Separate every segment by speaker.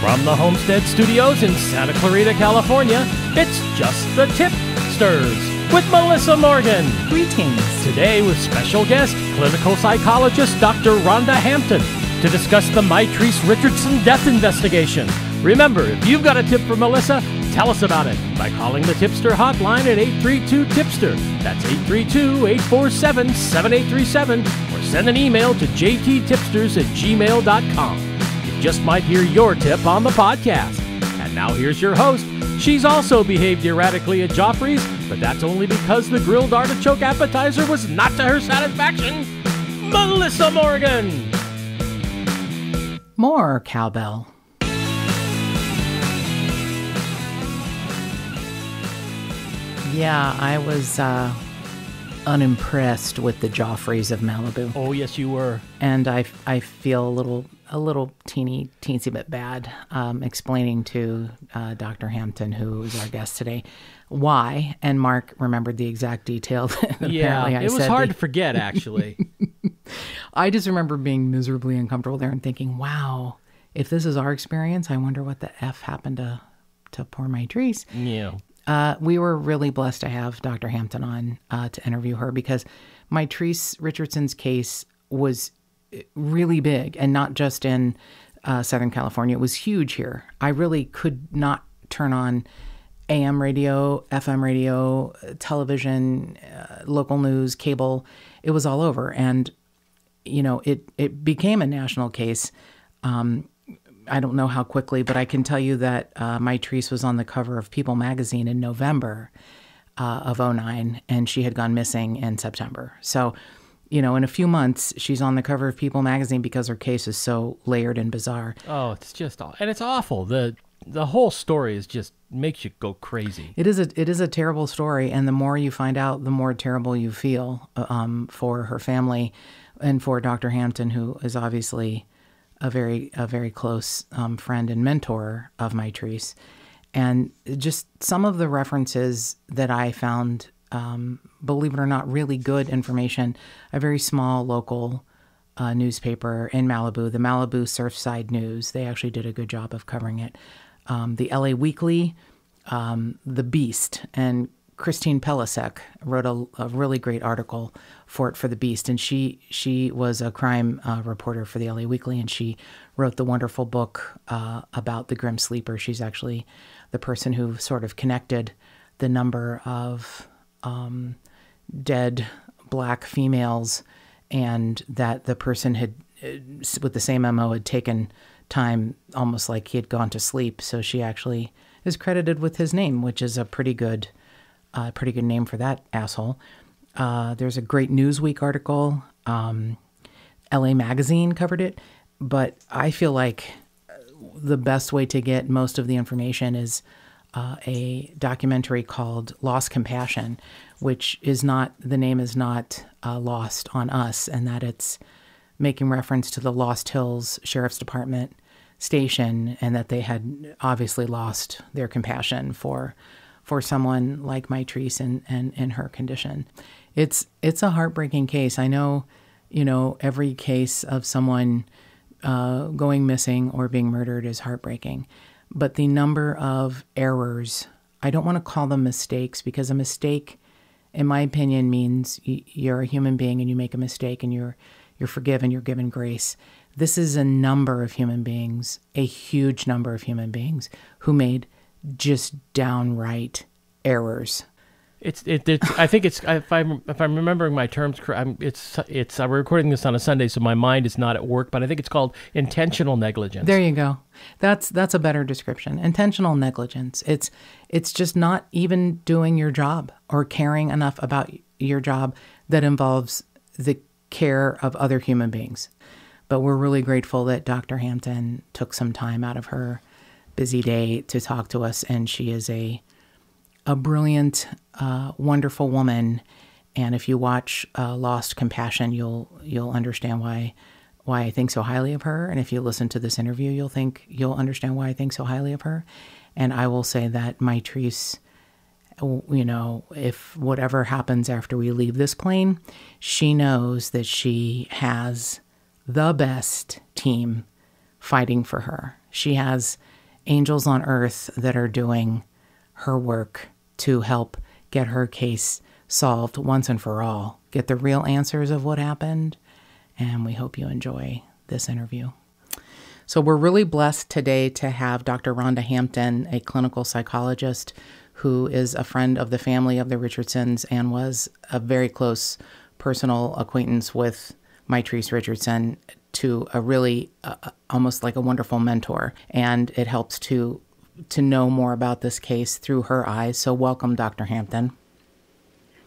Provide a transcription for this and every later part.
Speaker 1: From the Homestead Studios in Santa Clarita, California, it's just the Tip-Sters with Melissa Morgan.
Speaker 2: Greetings.
Speaker 1: Today with special guest, clinical psychologist Dr. Ronda Hampton, to discuss the Mitrice Richardson death investigation. Remember, if you've got a tip for Melissa, tell us about it by calling the Tipster hotline at 832-TIPSTER. That's 832-847-7837, or send an email to jttipsters@gmail.com. You just might hear your tip on the podcast. And now here's your host. She's also behaved erratically at Joffrey's, but that's only because the grilled artichoke appetizer was not to her satisfaction. Melissa Morgan!
Speaker 2: More cowbell. Yeah, I was unimpressed with the Joffreys of Malibu.
Speaker 1: Oh, yes, you were.
Speaker 2: And I feel a little teensy bit bad explaining to Dr. Hampton, who is our guest today, why. And Mark remembered the exact detail.
Speaker 1: Yeah, it was hard to forget, actually.
Speaker 2: I just remember being miserably uncomfortable there and thinking, wow, if this is our experience, I wonder what the F happened to poor Mitrice.
Speaker 1: Yeah.
Speaker 2: We were really blessed to have Dr. Hampton on to interview her because Mitrice Richardson's case was really big, and not just in Southern California. It was huge here. I really could not turn on AM radio, FM radio, television, local news, cable. It was all over. And, you know, it became a national case. I don't know how quickly, but I can tell you that Mitrice was on the cover of People magazine in November of 2009, and she had gone missing in September. So, you know, in a few months, she's on the cover of People magazine because her case is so layered and bizarre.
Speaker 1: Oh, it's just, and it's awful. The whole story is just makes you go crazy.
Speaker 2: It is a terrible story, and the more you find out, the more terrible you feel for her family and for Dr. Hampton, who is obviously a very close friend and mentor of Mitrice. And just some of the references that I found, believe it or not, really good information. A very small local newspaper in Malibu, the Malibu Surfside News. They actually did a good job of covering it. The LA Weekly, The Beast, and Christine Pelisek wrote a really great article for The Beast, and she was a crime reporter for the LA Weekly, and she wrote the wonderful book about the Grim Sleeper. She's actually the person who sort of connected the number of dead black females, and that the person had, with the same MO, had taken time almost like he had gone to sleep. So she actually is credited with his name, which is a pretty good name for that asshole. There's a great Newsweek article. LA Magazine covered it. But I feel like the best way to get most of the information is a documentary called Lost Compassion, which is not, the name is not lost on us, and that it's making reference to the Lost Hills Sheriff's Department station, and that they had obviously lost their compassion for someone like Mitrice and in her condition. It's a heartbreaking case. I know, you know, every case of someone going missing or being murdered is heartbreaking. But the number of errors, I don't want to call them mistakes, because a mistake, in my opinion, means you're a human being and you make a mistake and you're forgiven, you're given grace. This is a number of human beings, a huge number of human beings who made just downright errors.
Speaker 1: It's. I think it's. If I'm remembering my terms correct, I'm recording this on a Sunday, so my mind is not at work. But I think it's called intentional negligence.
Speaker 2: There you go. That's a better description. Intentional negligence. It's just not even doing your job or caring enough about your job that involves the care of other human beings. But we're really grateful that Dr. Hampton took some time out of her busy day to talk to us, and she is a brilliant, wonderful woman. And if you watch Lost Compassion, you'll understand why I think so highly of her. And if you listen to this interview, you'll understand why I think so highly of her. And I will say that Mitrice, you know, if whatever happens after we leave this plane, she knows that she has the best team fighting for her. She has angels on earth that are doing her work to help get her case solved once and for all, get the real answers of what happened, and we hope you enjoy this interview. So we're really blessed today to have Dr. Ronda Hampton, a clinical psychologist who is a friend of the family of the Richardsons and was a very close personal acquaintance with Mitrice Richardson, to a really almost like a wonderful mentor. And it helps to know more about this case through her eyes. So welcome, Dr. Hampton.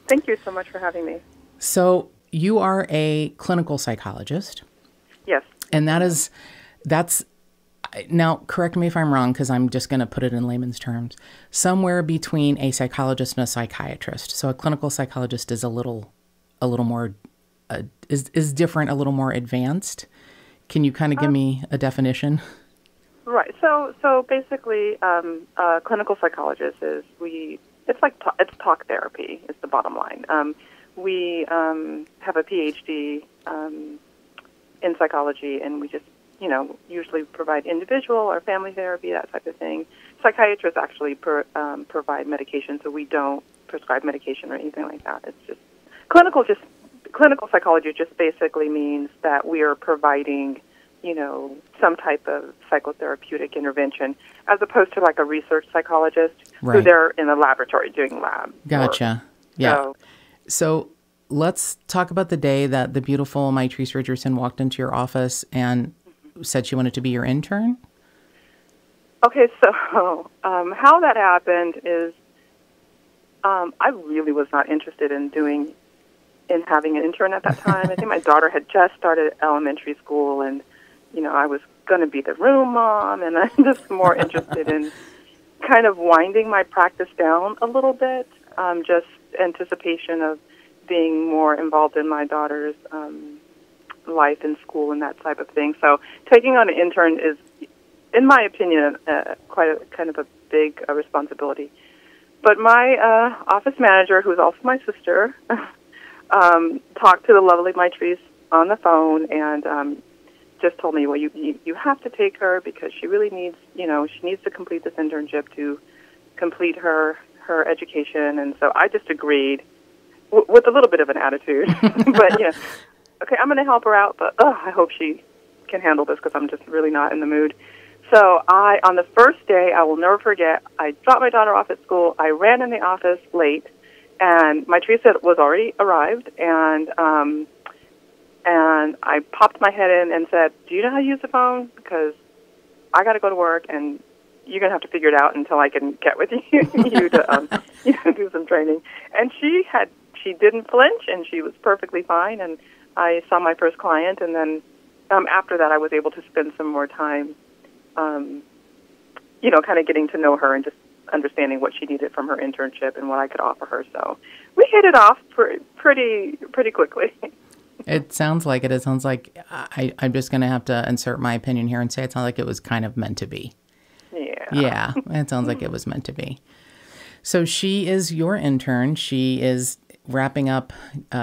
Speaker 3: Thank you so much for having me.
Speaker 2: So you are a clinical psychologist.
Speaker 3: Yes.
Speaker 2: And that's, now correct me if I'm wrong, because I'm just going to put it in layman's terms, somewhere between a psychologist and a psychiatrist. So a clinical psychologist is a little more, is different, a little more advanced. Can you kind of give me a definition?
Speaker 3: Right. So basically, a clinical psychologist it's talk therapy is the bottom line. We have a Ph.D. In psychology, and we just, usually provide individual or family therapy, that type of thing. Psychiatrists actually provide medication, so we don't prescribe medication or anything like that. It's just clinical psychology just basically means that we are providing, some type of psychotherapeutic intervention, as opposed to like a research psychologist who they're in the laboratory doing lab.
Speaker 2: Gotcha. Yeah. So let's talk about the day that the beautiful Mitrice Richardson walked into your office and said she wanted to be your intern.
Speaker 3: Okay, so how that happened is I really was not interested in having an intern at that time. I think my daughter had just started elementary school, and I was going to be the room mom, and I'm just more interested in kind of winding my practice down a little bit, just anticipation of being more involved in my daughter's life in school and that type of thing. So taking on an intern is, in my opinion, quite a kind of a big responsibility. But my office manager, who's also my sister, talked to the lovely Mitrice on the phone and just told me, well, you have to take her because she really needs, she needs to complete this internship to complete her education. And so I just agreed with a little bit of an attitude. But, okay, I'm going to help her out, but I hope she can handle this because I'm just really not in the mood. So on the first day, I will never forget, I dropped my daughter off at school. I ran in the office late, and Mitrice was already arrived, and I popped my head in and said, do you know how to use the phone? Because I got to go to work, and you're going to have to figure it out until I can get with you to do some training. And she didn't flinch, and she was perfectly fine, and I saw my first client, and then after that I was able to spend some more time, kind of getting to know her and just understanding what she needed from her internship and what I could offer her. So we hit it off pretty quickly.
Speaker 2: It sounds like it. It sounds like I'm just going to have to insert my opinion here and say it sounds like it was kind of meant to be. Yeah, it sounds like it was meant to be. So she is your intern. She is wrapping up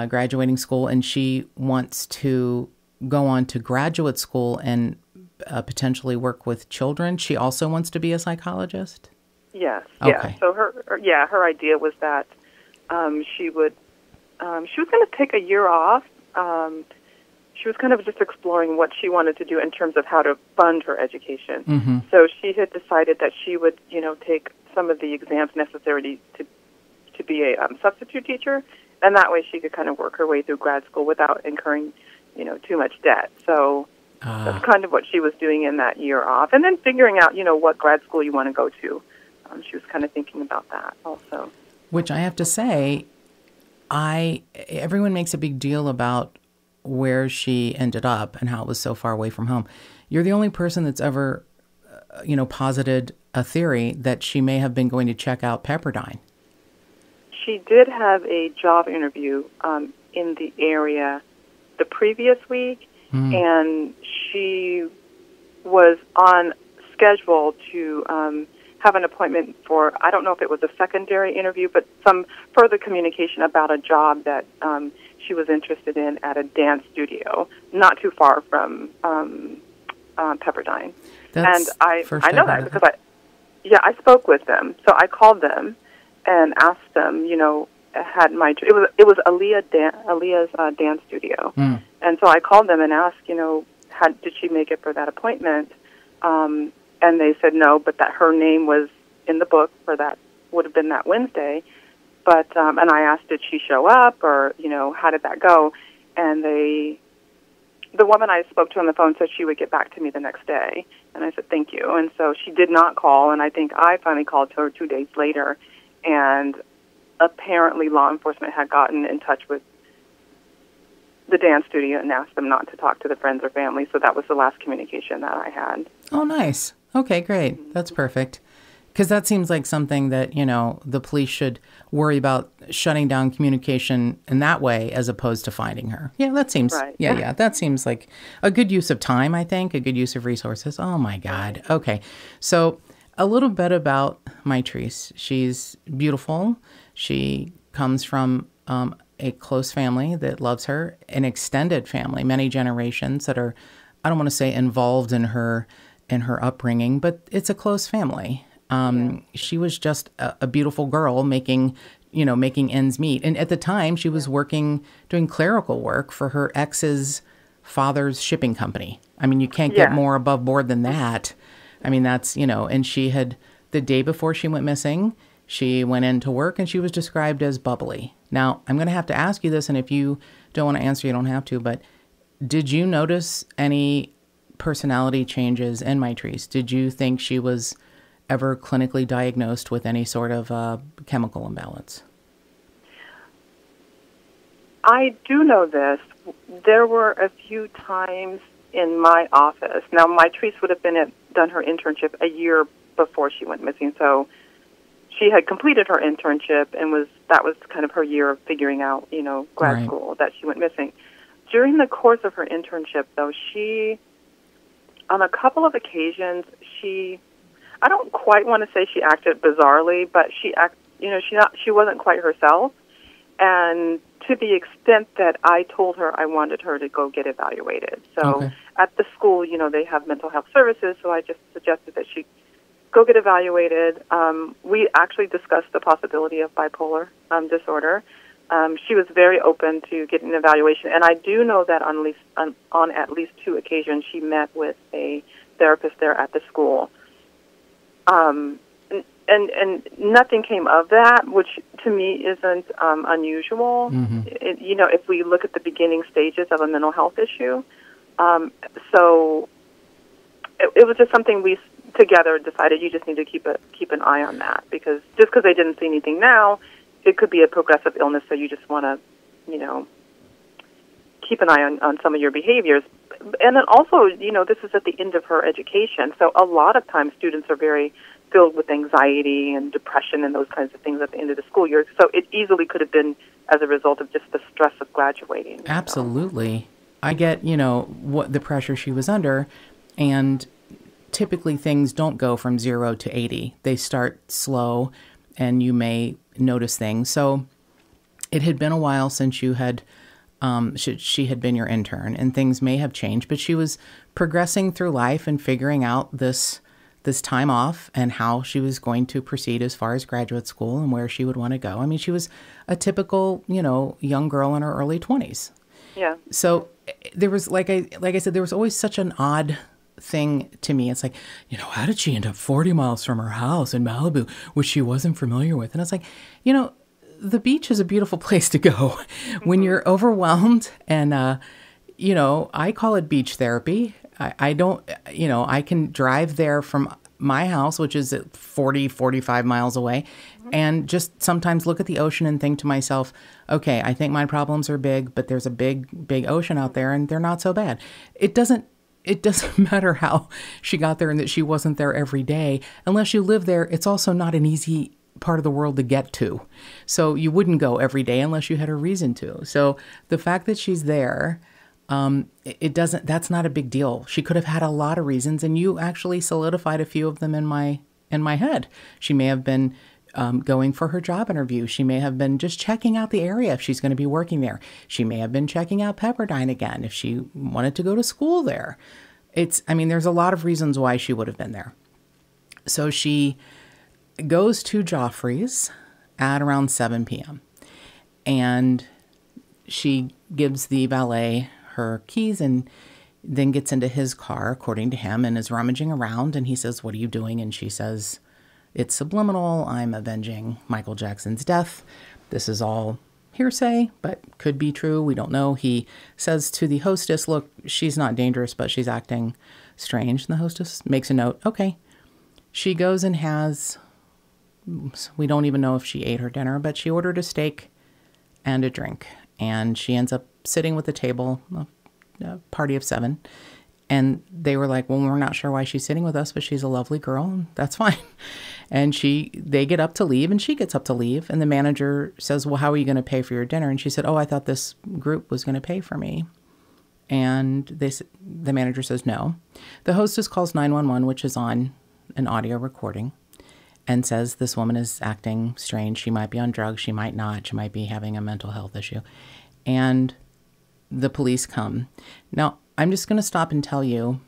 Speaker 2: graduating school, and she wants to go on to graduate school and potentially work with children. She also wants to be a psychologist?
Speaker 3: Yes.
Speaker 2: Okay.
Speaker 3: Yeah. So her idea was that she was going to take a year off. She was kind of just exploring what she wanted to do in terms of how to fund her education. Mm-hmm. So she had decided that she would, take some of the exams necessary to be a substitute teacher, and that way she could kind of work her way through grad school without incurring, too much debt. So that's kind of what she was doing in that year off, and then figuring out, what grad school you want to go to. She was kind of thinking about that also.
Speaker 2: Which I have to say, everyone makes a big deal about where she ended up and how it was so far away from home. You're the only person that's ever, posited a theory that she may have been going to check out Pepperdine.
Speaker 3: She did have a job interview in the area the previous week, and she was on schedule to have an appointment for, I don't know if it was a secondary interview, but some further communication about a job that she was interested in at a dance studio not too far from Pepperdine.
Speaker 2: That's
Speaker 3: and I know that because Yeah, I spoke with them. So I called them and asked them, it was Aaliyah's dance studio. And so I called them and asked, did she make it for that appointment? And they said no, but that her name was in the book for that, would have been that Wednesday. But, and I asked, did she show up, or, how did that go? And the woman I spoke to on the phone said she would get back to me the next day. And I said, thank you. And so she did not call, and I think I finally called her 2 days later. And apparently law enforcement had gotten in touch with the dance studio and asked them not to talk to the friends or family. So that was the last communication that I had.
Speaker 2: Oh, nice. Okay, great. That's perfect. Because that seems like something that, the police should worry about, shutting down communication in that way as opposed to finding her. Yeah, that seems,
Speaker 3: right.
Speaker 2: Yeah. That seems like a good use of time, I think, a good use of resources. Oh, my God. Okay. So a little bit about Mitrice. She's beautiful. She comes from a close family that loves her, an extended family, many generations that are, I don't want to say involved in her upbringing, but it's a close family. She was just a beautiful girl making ends meet. And at the time she was doing clerical work for her ex's father's shipping company. I mean, you can't get more above board than that. I mean, that's, and she had, the day before she went missing, she went into work and she was described as bubbly. Now, I'm going to have to ask you this, and if you don't want to answer, you don't have to, but did you notice any personality changes in Mitrice? Did you think she was ever clinically diagnosed with any sort of chemical imbalance?
Speaker 3: I do know this. There were a few times in my office. Now, Mitrice would have done her internship a year before she went missing, so she had completed her internship, and that was kind of her year of figuring out, grad school, that she went missing. During the course of her internship, though, on a couple of occasions, I don't quite want to say she acted bizarrely, but she wasn't quite herself. And to the extent that I told her I wanted her to go get evaluated. So at the school, they have mental health services, so I just suggested that she go get evaluated. We actually discussed the possibility of bipolar disorder. She was very open to getting an evaluation, and I do know that on at least 2 occasions she met with a therapist there at the school. And nothing came of that, which to me isn't unusual. If we look at the beginning stages of a mental health issue, so it was just something we together decided you just need to keep an eye on that, because just because they didn't see anything now, it could be a progressive illness. So you just want to, keep an eye on some of your behaviors. And then also, this is at the end of her education, so a lot of times students are very filled with anxiety and depression and those kinds of things at the end of the school year. So it easily could have been as a result of just the stress of graduating.
Speaker 2: Absolutely. I get, what the pressure she was under, and typically things don't go from 0 to 80. They start slow, and you may notice things. So it had been a while since you had she had been your intern, and things may have changed, but she was progressing through life and figuring out this time off and how she was going to proceed as far as graduate school and where she would want to go. I mean, she was a typical, young girl in her early 20s.
Speaker 3: Yeah.
Speaker 2: So there was, like I said, there was always such an odd thing to me. It's like, how did she end up 40 miles from her house in Malibu, which she wasn't familiar with? And it's like, the beach is a beautiful place to go when you're overwhelmed. And, I call it beach therapy. I don't, I can drive there from my house, which is 45 miles away, and just sometimes look at the ocean and think to myself, okay, I think my problems are big, but there's a big ocean out there and they're not so bad. It doesn't matter how she got there and that she wasn't there every day. Unless you live there, it's also not an easy part of the world to get to. So you wouldn't go every day unless you had a reason to. So the fact that she's there, that's not a big deal. She could have had a lot of reasons, and you actually solidified a few of them in my head. She may have been going for her job interview. She may have been just checking out the area if she's going to be working there. She may have been checking out Pepperdine again if she wanted to go to school there. There's a lot of reasons why she would have been there. So she goes to Joffrey's at around 7 p.m. and she gives the valet her keys and then gets into his car, according to him, and is rummaging around. And he says, "What are you doing?" And she says, "It's subliminal. I'm avenging Michael Jackson's death." This is all hearsay, but could be true. We don't know. He says to the hostess, "Look, she's not dangerous, but she's acting strange." And the hostess makes a note. Okay. She goes and has, we don't even know if she ate her dinner, but she ordered a steak and a drink. And she ends up sitting with the table, a party of 7. And they were like, "Well, we're not sure why she's sitting with us, but she's a lovely girl, and that's fine." And they get up to leave, and she gets up to leave. And the manager says, "Well, how are you going to pay for your dinner?" And she said, "Oh, I thought this group was going to pay for me." And the manager says no. The hostess calls 911, which is on an audio recording, and says this woman is acting strange. She might be on drugs. She might not. She might be having a mental health issue. And the police come. Now, I'm just going to stop and tell you,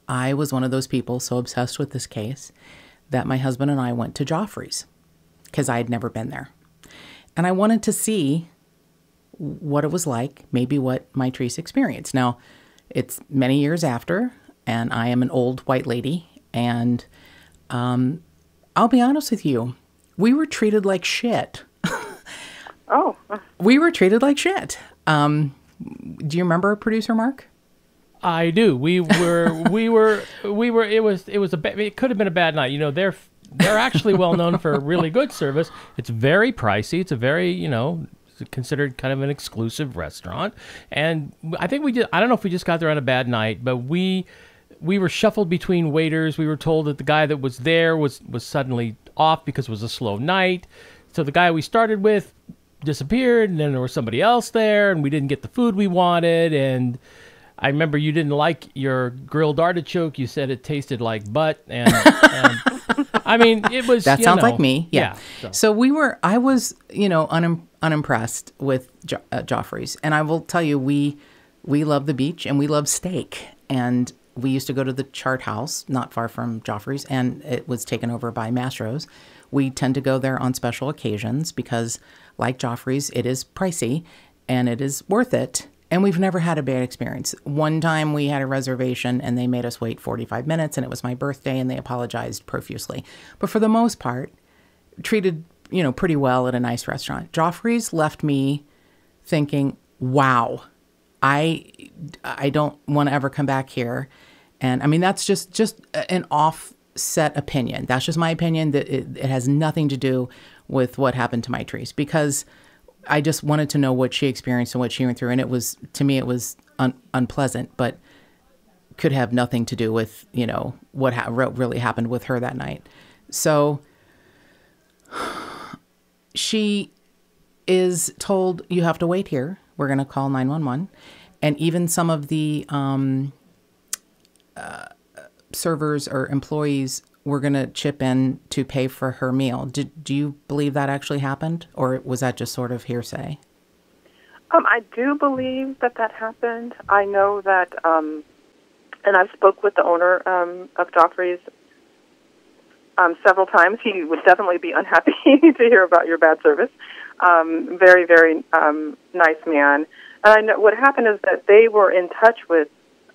Speaker 2: I was one of those people so obsessed with this case that my husband and I went to Joffrey's because I had never been there. And I wanted to see what it was like, maybe what Mitrice experienced. Now, it's many years after, and I am an old white lady, and I'll be honest with you, we were treated like shit.
Speaker 3: Oh.
Speaker 2: We were treated like shit. Do you remember producer Mark?
Speaker 1: I do. It could have been a bad night. You know, they're actually well known for really good service. It's very pricey. It's a very, considered kind of an exclusive restaurant. And I think I don't know if we just got there on a bad night, but we were shuffled between waiters. We were told that the guy that was there was suddenly off because it was a slow night. So the guy we started with disappeared, and then there was somebody else there, and we didn't get the food we wanted. And I remember you didn't like your grilled artichoke. You said it tasted like butt, and I mean, it was.
Speaker 2: That sounds like me. Yeah.
Speaker 1: So
Speaker 2: I was, unimpressed with Joffrey's, and I will tell you, we love the beach and we love steak, and we used to go to the Chart House, not far from Joffrey's, and it was taken over by Mastro's. We tend to go there on special occasions because, like Joffrey's, it is pricey and it is worth it. And we've never had a bad experience. One time we had a reservation and they made us wait 45 minutes, and it was my birthday, and they apologized profusely. But for the most part, treated, pretty well at a nice restaurant. Joffrey's left me thinking, wow, I don't want to ever come back here. And I mean, that's just an offset opinion. That's just my opinion, that it has nothing to do with what happened to Mitrice, because I just wanted to know what she experienced and what she went through. And it was, to me, it was unpleasant, but could have nothing to do with, what really happened with her that night. So she is told, "You have to wait here. We're going to call 911. And even some of the servers or employees were going to chip in to pay for her meal. Do you believe that actually happened, or was that just sort of hearsay?
Speaker 3: I do believe that happened. I know that, and I've spoke with the owner of Joffrey's several times. He would definitely be unhappy to hear about your bad service. Very, very nice man. And I know what happened is that they were in touch with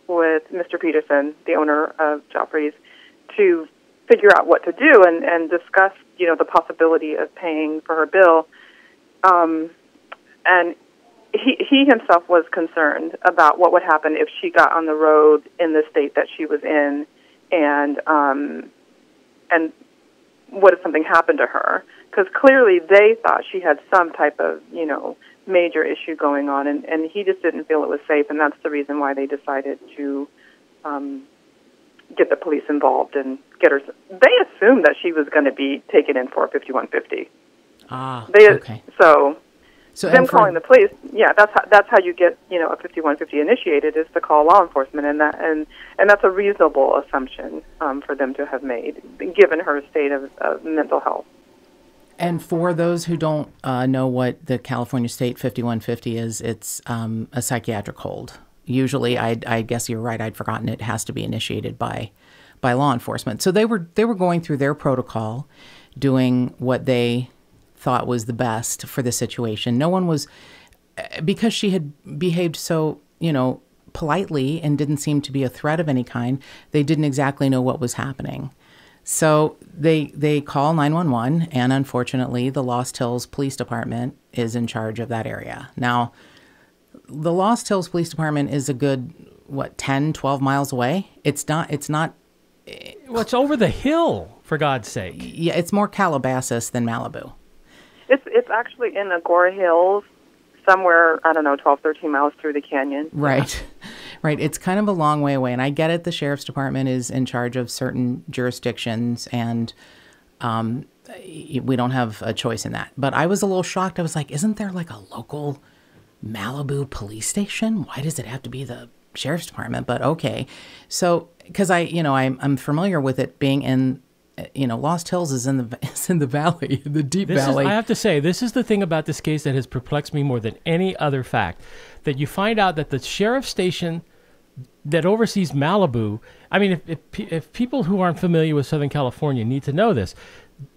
Speaker 3: Mr. Peterson, the owner of Joffrey's, to figure out what to do and discuss, the possibility of paying for her bill. And he himself was concerned about what would happen if she got on the road in the state that she was in, and what if something happened to her? Because clearly they thought she had some type of, major issue going on, and he just didn't feel it was safe, and that's the reason why they decided to get the police involved and get her. They assumed that she was going to be taken in for a 5150.
Speaker 2: Okay.
Speaker 3: So them calling the police, that's how you get a 5150 initiated, is to call law enforcement, and that's a reasonable assumption for them to have made, given her state of mental health.
Speaker 2: And for those who don't know what the California State 5150 is, it's a psychiatric hold. Usually, I guess you're right, I'd forgotten, it has to be initiated by by law enforcement. So they were going through their protocol, doing what they thought was the best for the situation. No one was, because she had behaved so, politely and didn't seem to be a threat of any kind, they didn't exactly know what was happening. So they call 911, and unfortunately, the Lost Hills Police Department is in charge of that area. Now, the Lost Hills Police Department is a good, 10, 12 miles away? It's not...
Speaker 1: Well, it's over the hill, for God's sake.
Speaker 2: Yeah, it's more Calabasas than Malibu.
Speaker 3: It's actually in Agora Hills, somewhere, 12, 13 miles through the canyon.
Speaker 2: Right. Right. It's kind of a long way away. And I get it. The sheriff's department is in charge of certain jurisdictions, and we don't have a choice in that. But I was a little shocked. I was like, isn't there like a local Malibu police station? Why does it have to be the sheriff's department? But okay. So, because I'm familiar with it being in, Lost Hills is in the valley, the deep valley.
Speaker 1: I have to say, this is the thing about this case that has perplexed me more than any other fact, that you find out that the sheriff's station that oversees Malibu, I mean, if people who aren't familiar with Southern California need to know this,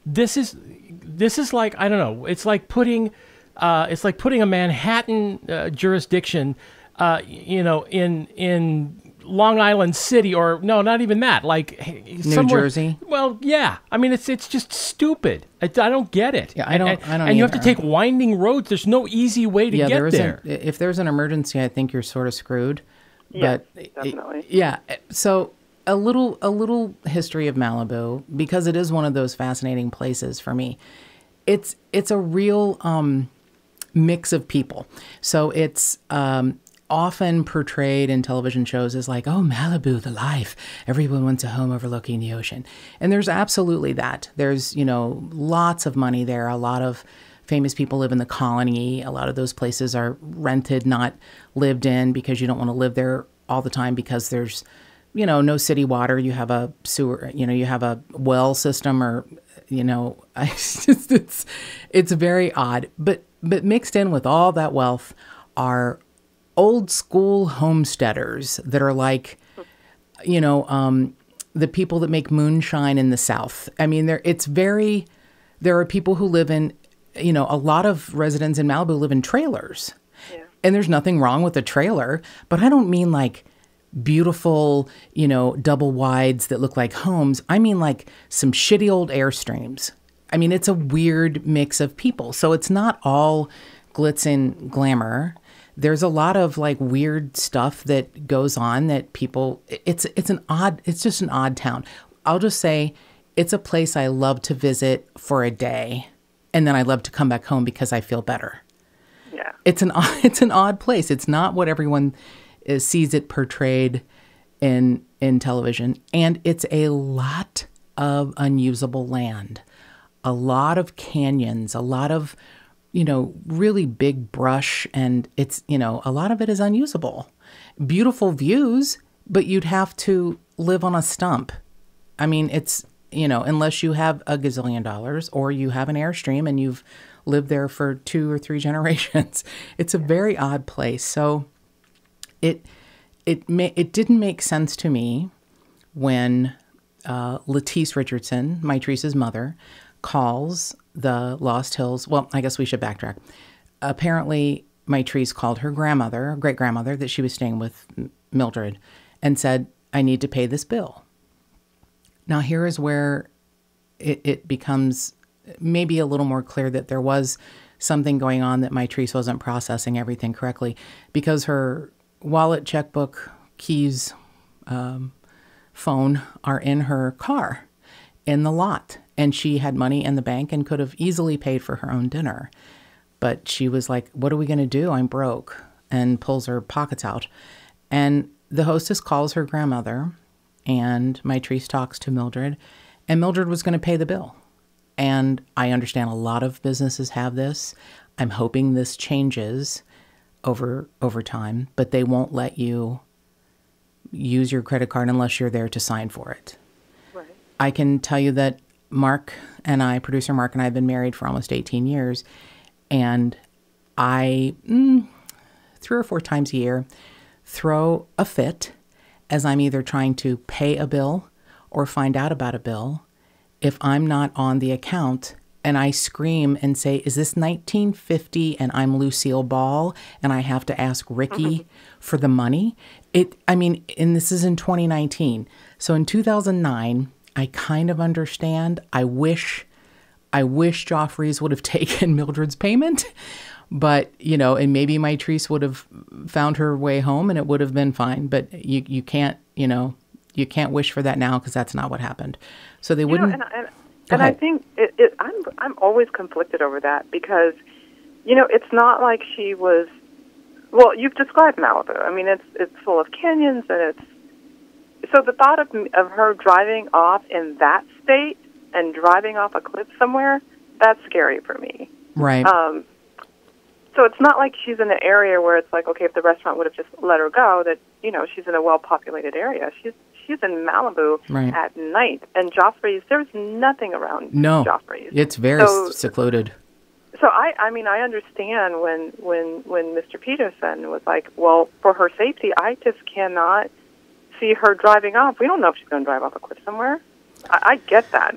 Speaker 1: this is like, I don't know, it's like putting a Manhattan jurisdiction, in Long Island City, or no, not even that, like
Speaker 2: New Jersey.
Speaker 1: Well, yeah. I mean, it's just stupid. I don't get it.
Speaker 2: Yeah, I don't.
Speaker 1: And you have to take winding roads. There's no easy way to get there.
Speaker 2: If there's an emergency, I think you're sort of screwed.
Speaker 3: Yeah, definitely.
Speaker 2: Yeah. So a little history of Malibu, because it is one of those fascinating places for me. It's a real mix of people. So it's often portrayed in television shows as like, oh, Malibu, the life. Everyone wants a home overlooking the ocean. And there's absolutely that. There's, lots of money there. A lot of famous people live in the Colony. A lot of those places are rented, not lived in, because you don't want to live there all the time because there's, no city water. You have a sewer, you have a well system, or, it's very odd. But mixed in with all that wealth are old school homesteaders that are like, the people that make moonshine in the South. I mean, there are people who live in, a lot of residents in Malibu live in trailers. Yeah. And there's nothing wrong with a trailer, but I don't mean like beautiful, double wides that look like homes. I mean like some shitty old Airstreams. I mean, it's a weird mix of people. So it's not all glitz and glamour. There's a lot of like weird stuff that goes on that people, it's just an odd town. I'll just say it's a place I love to visit for a day, and then I love to come back home because I feel better.
Speaker 3: Yeah.
Speaker 2: It's an odd place. It's not what everyone sees it portrayed in television. And it's a lot of unusable land, a lot of canyons, a lot of really big brush, and it's, a lot of it is unusable. Beautiful views, but you'd have to live on a stump. I mean, it's, unless you have a gazillion dollars or you have an Airstream and you've lived there for 2 or 3 generations. It's a very odd place. So it didn't make sense to me when Mitrice Richardson, Mitrice's mother, calls the Lost Hills. Well, I guess we should backtrack. Apparently, Mitrice called her grandmother, great-grandmother, that she was staying with, Mildred, and said, I need to pay this bill. Now, here is where it becomes maybe a little more clear that there was something going on, that Mitrice wasn't processing everything correctly, because her wallet, checkbook, keys, phone are in her car in the lot. And she had money in the bank and could have easily paid for her own dinner. But she was like, what are we going to do? I'm broke. And pulls her pockets out. And the hostess calls her grandmother, and Mitrice talks to Mildred, and Mildred was going to pay the bill. And I understand a lot of businesses have this. I'm hoping this changes over time, but they won't let you use your credit card unless you're there to sign for it. Right. I can tell you that producer Mark and I have been married for almost 18 years. And I, 3 or 4 times a year, throw a fit as I'm either trying to pay a bill or find out about a bill if I'm not on the account and I scream and say, is this 1950 and I'm Lucille Ball and I have to ask Ricky for the money? And this is in 2019. So in 2009, I kind of understand. I wish Joffrey's would have taken Mildred's payment, but, and maybe Mitrice would have found her way home and it would have been fine. But you can't, you can't wish for that now because that's not what happened. So they wouldn't.
Speaker 3: And I think I'm always conflicted over that because, it's not like she was. Well, you've described Malibu. I mean, it's full of canyons, and so the thought of her driving off in that state and driving off a cliff somewhere, that's scary for me.
Speaker 2: Right.
Speaker 3: So it's not like she's in an area where it's like, okay, if the restaurant would have just let her go, that she's in a well-populated area. She's in Malibu at night, and Joffrey's, there's nothing around Joffrey's.
Speaker 2: It's very secluded.
Speaker 3: So I understand when Mr. Peterson was like, well, for her safety, I just cannot see her driving off. We don't know if she's going to drive off a cliff somewhere. I get that.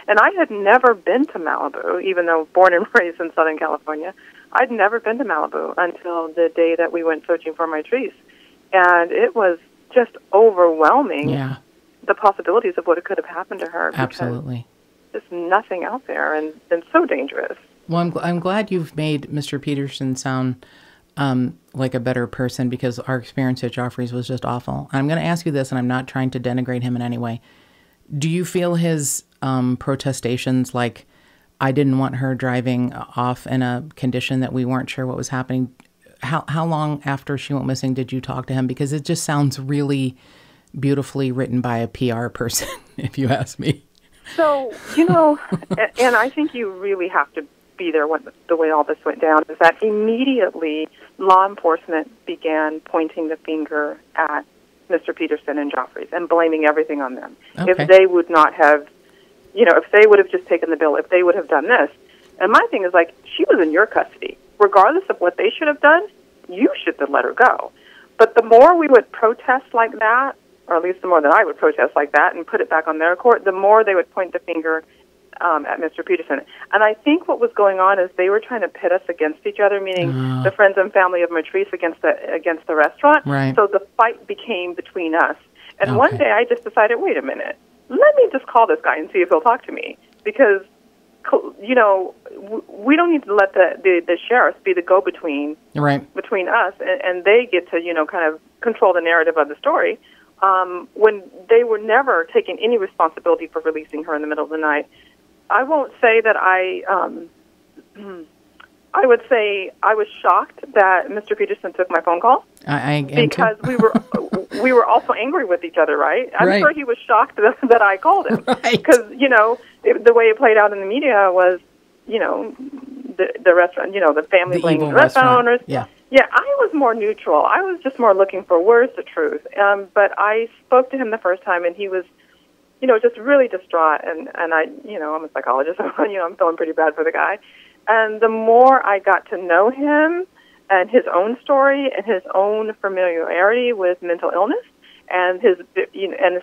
Speaker 3: And I had never been to Malibu, even though born and raised in Southern California. I'd never been to Malibu until the day that we went searching for Mitrice. And it was just overwhelming, the possibilities of what could have happened to her.
Speaker 2: Absolutely.
Speaker 3: There's nothing out there, and so dangerous.
Speaker 2: Well, I'm glad you've made Mr. Peterson sound like a better person, because our experience at Joffrey's was just awful. I'm going to ask you this, and I'm not trying to denigrate him in any way. Do you feel his protestations, like, I didn't want her driving off in a condition that we weren't sure what was happening? How long after she went missing did you talk to him? Because it just sounds really beautifully written by a PR person, if you ask me.
Speaker 3: So, and I think you really have to be there when the way all this went down, is that immediately law enforcement began pointing the finger at Mr. Peterson and Joffrey's and blaming everything on them.
Speaker 2: Okay.
Speaker 3: If they would not have, if they would have just taken the bill, if they would have done this. And my thing is, like, she was in your custody. Regardless of what they should have done, you should have let her go. But the more we would protest like that, or at least the more that I would protest like that and put it back on their court, the more they would point the finger at Mr. Peterson. And I think what was going on is they were trying to pit us against each other, meaning the friends and family of Mitrice against the restaurant.
Speaker 2: Right.
Speaker 3: So the fight became between us. And one day I just decided, wait a minute, let me just call this guy and see if he'll talk to me. Because, we don't need to let the sheriffs be the go-between between us, and they get to, kind of control the narrative of the story, when they were never taking any responsibility for releasing her in the middle of the night. I won't say that I would say I was shocked that Mr. Peterson took my phone call.
Speaker 2: I am
Speaker 3: because
Speaker 2: too.
Speaker 3: we were also angry with each other, right? I'm
Speaker 2: Right.
Speaker 3: sure he was shocked that I called him.
Speaker 2: Right.
Speaker 3: Because, the way it played out in the media was, the restaurant, the family blaming the restaurant owners.
Speaker 2: Yeah.
Speaker 3: Yeah, I was more neutral. I was just more looking for where's the truth. But I spoke to him the first time, and he was, just really distraught. And I, I'm a psychologist, so, I'm feeling pretty bad for the guy. And the more I got to know him and his own story and his own familiarity with mental illness and his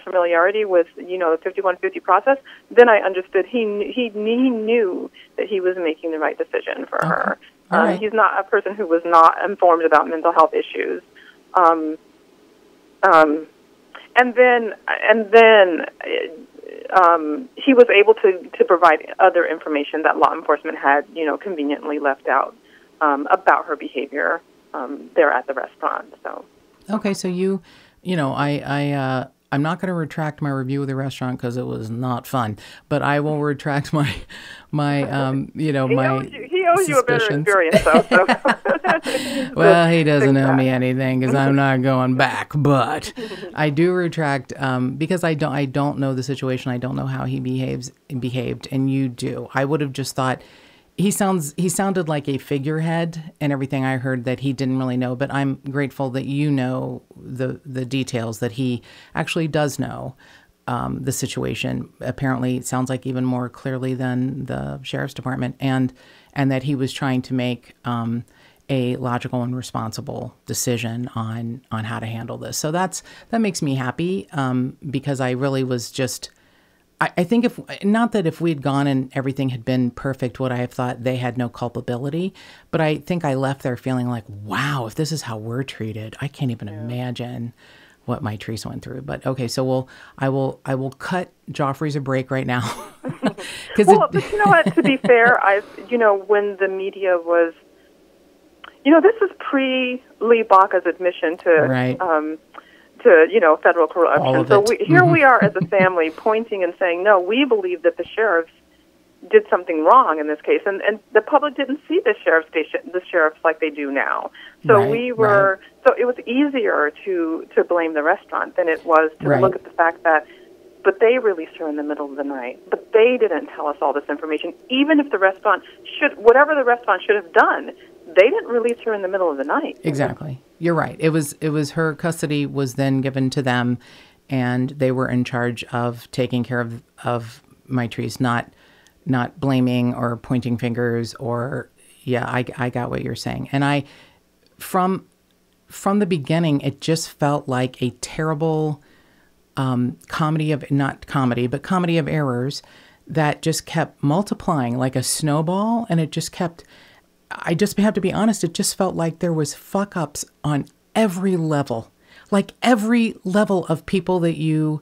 Speaker 3: familiarity with, the 5150 process, then I understood he knew that he was making the right decision for her.
Speaker 2: Right.
Speaker 3: He's not a person who was not informed about mental health issues. And then he was able to provide other information that law enforcement had, conveniently left out about her behavior there at the restaurant. So.
Speaker 2: Okay, so I'm not going to retract my review of the restaurant because it was not fun, but I will retract my
Speaker 3: He owes you a better
Speaker 2: suspicions.
Speaker 3: experience, though. So.
Speaker 2: Well, he doesn't owe me anything because I'm not going back. But I do retract because I don't know the situation. I don't know how he behaved, and you do. I would have just thought he sounded like a figurehead, and everything I heard that he didn't really know. But I'm grateful that you know the details, that he actually does know the situation. Apparently, it sounds like even more clearly than the sheriff's department, and that he was trying to make a logical and responsible decision on how to handle this. So that makes me happy, because I really was just, I think if we'd gone and everything had been perfect, would I have thought they had no culpability? But I think I left there feeling like, wow, if this is how we're treated, I can't even imagine what Mitrice went through. But okay, so I will cut Joffrey's a break right now.
Speaker 3: But you know what? To be fair, when the media was, this was pre-Lee Baca's admission to,
Speaker 2: right.
Speaker 3: to federal corruption. So we are as a family pointing and saying, no, we believe that the sheriffs did something wrong in this case, and the public didn't see the sheriffs like they do now. So so it was easier to blame the restaurant than it was to look at the fact that, but they released her in the middle of the night, but they didn't tell us all this information. Even if the restaurant whatever the restaurant should have done, they didn't release her in the middle of the night.
Speaker 2: Exactly. You're right. It was her custody was then given to them, and they were in charge of taking care of Mitrice, not blaming or pointing fingers or, I got what you're saying. And from the beginning, it just felt like a terrible comedy of errors that just kept multiplying like a snowball. And it just kept, I just have to be honest, it just felt like there was fuck ups on every level, like every level of people that you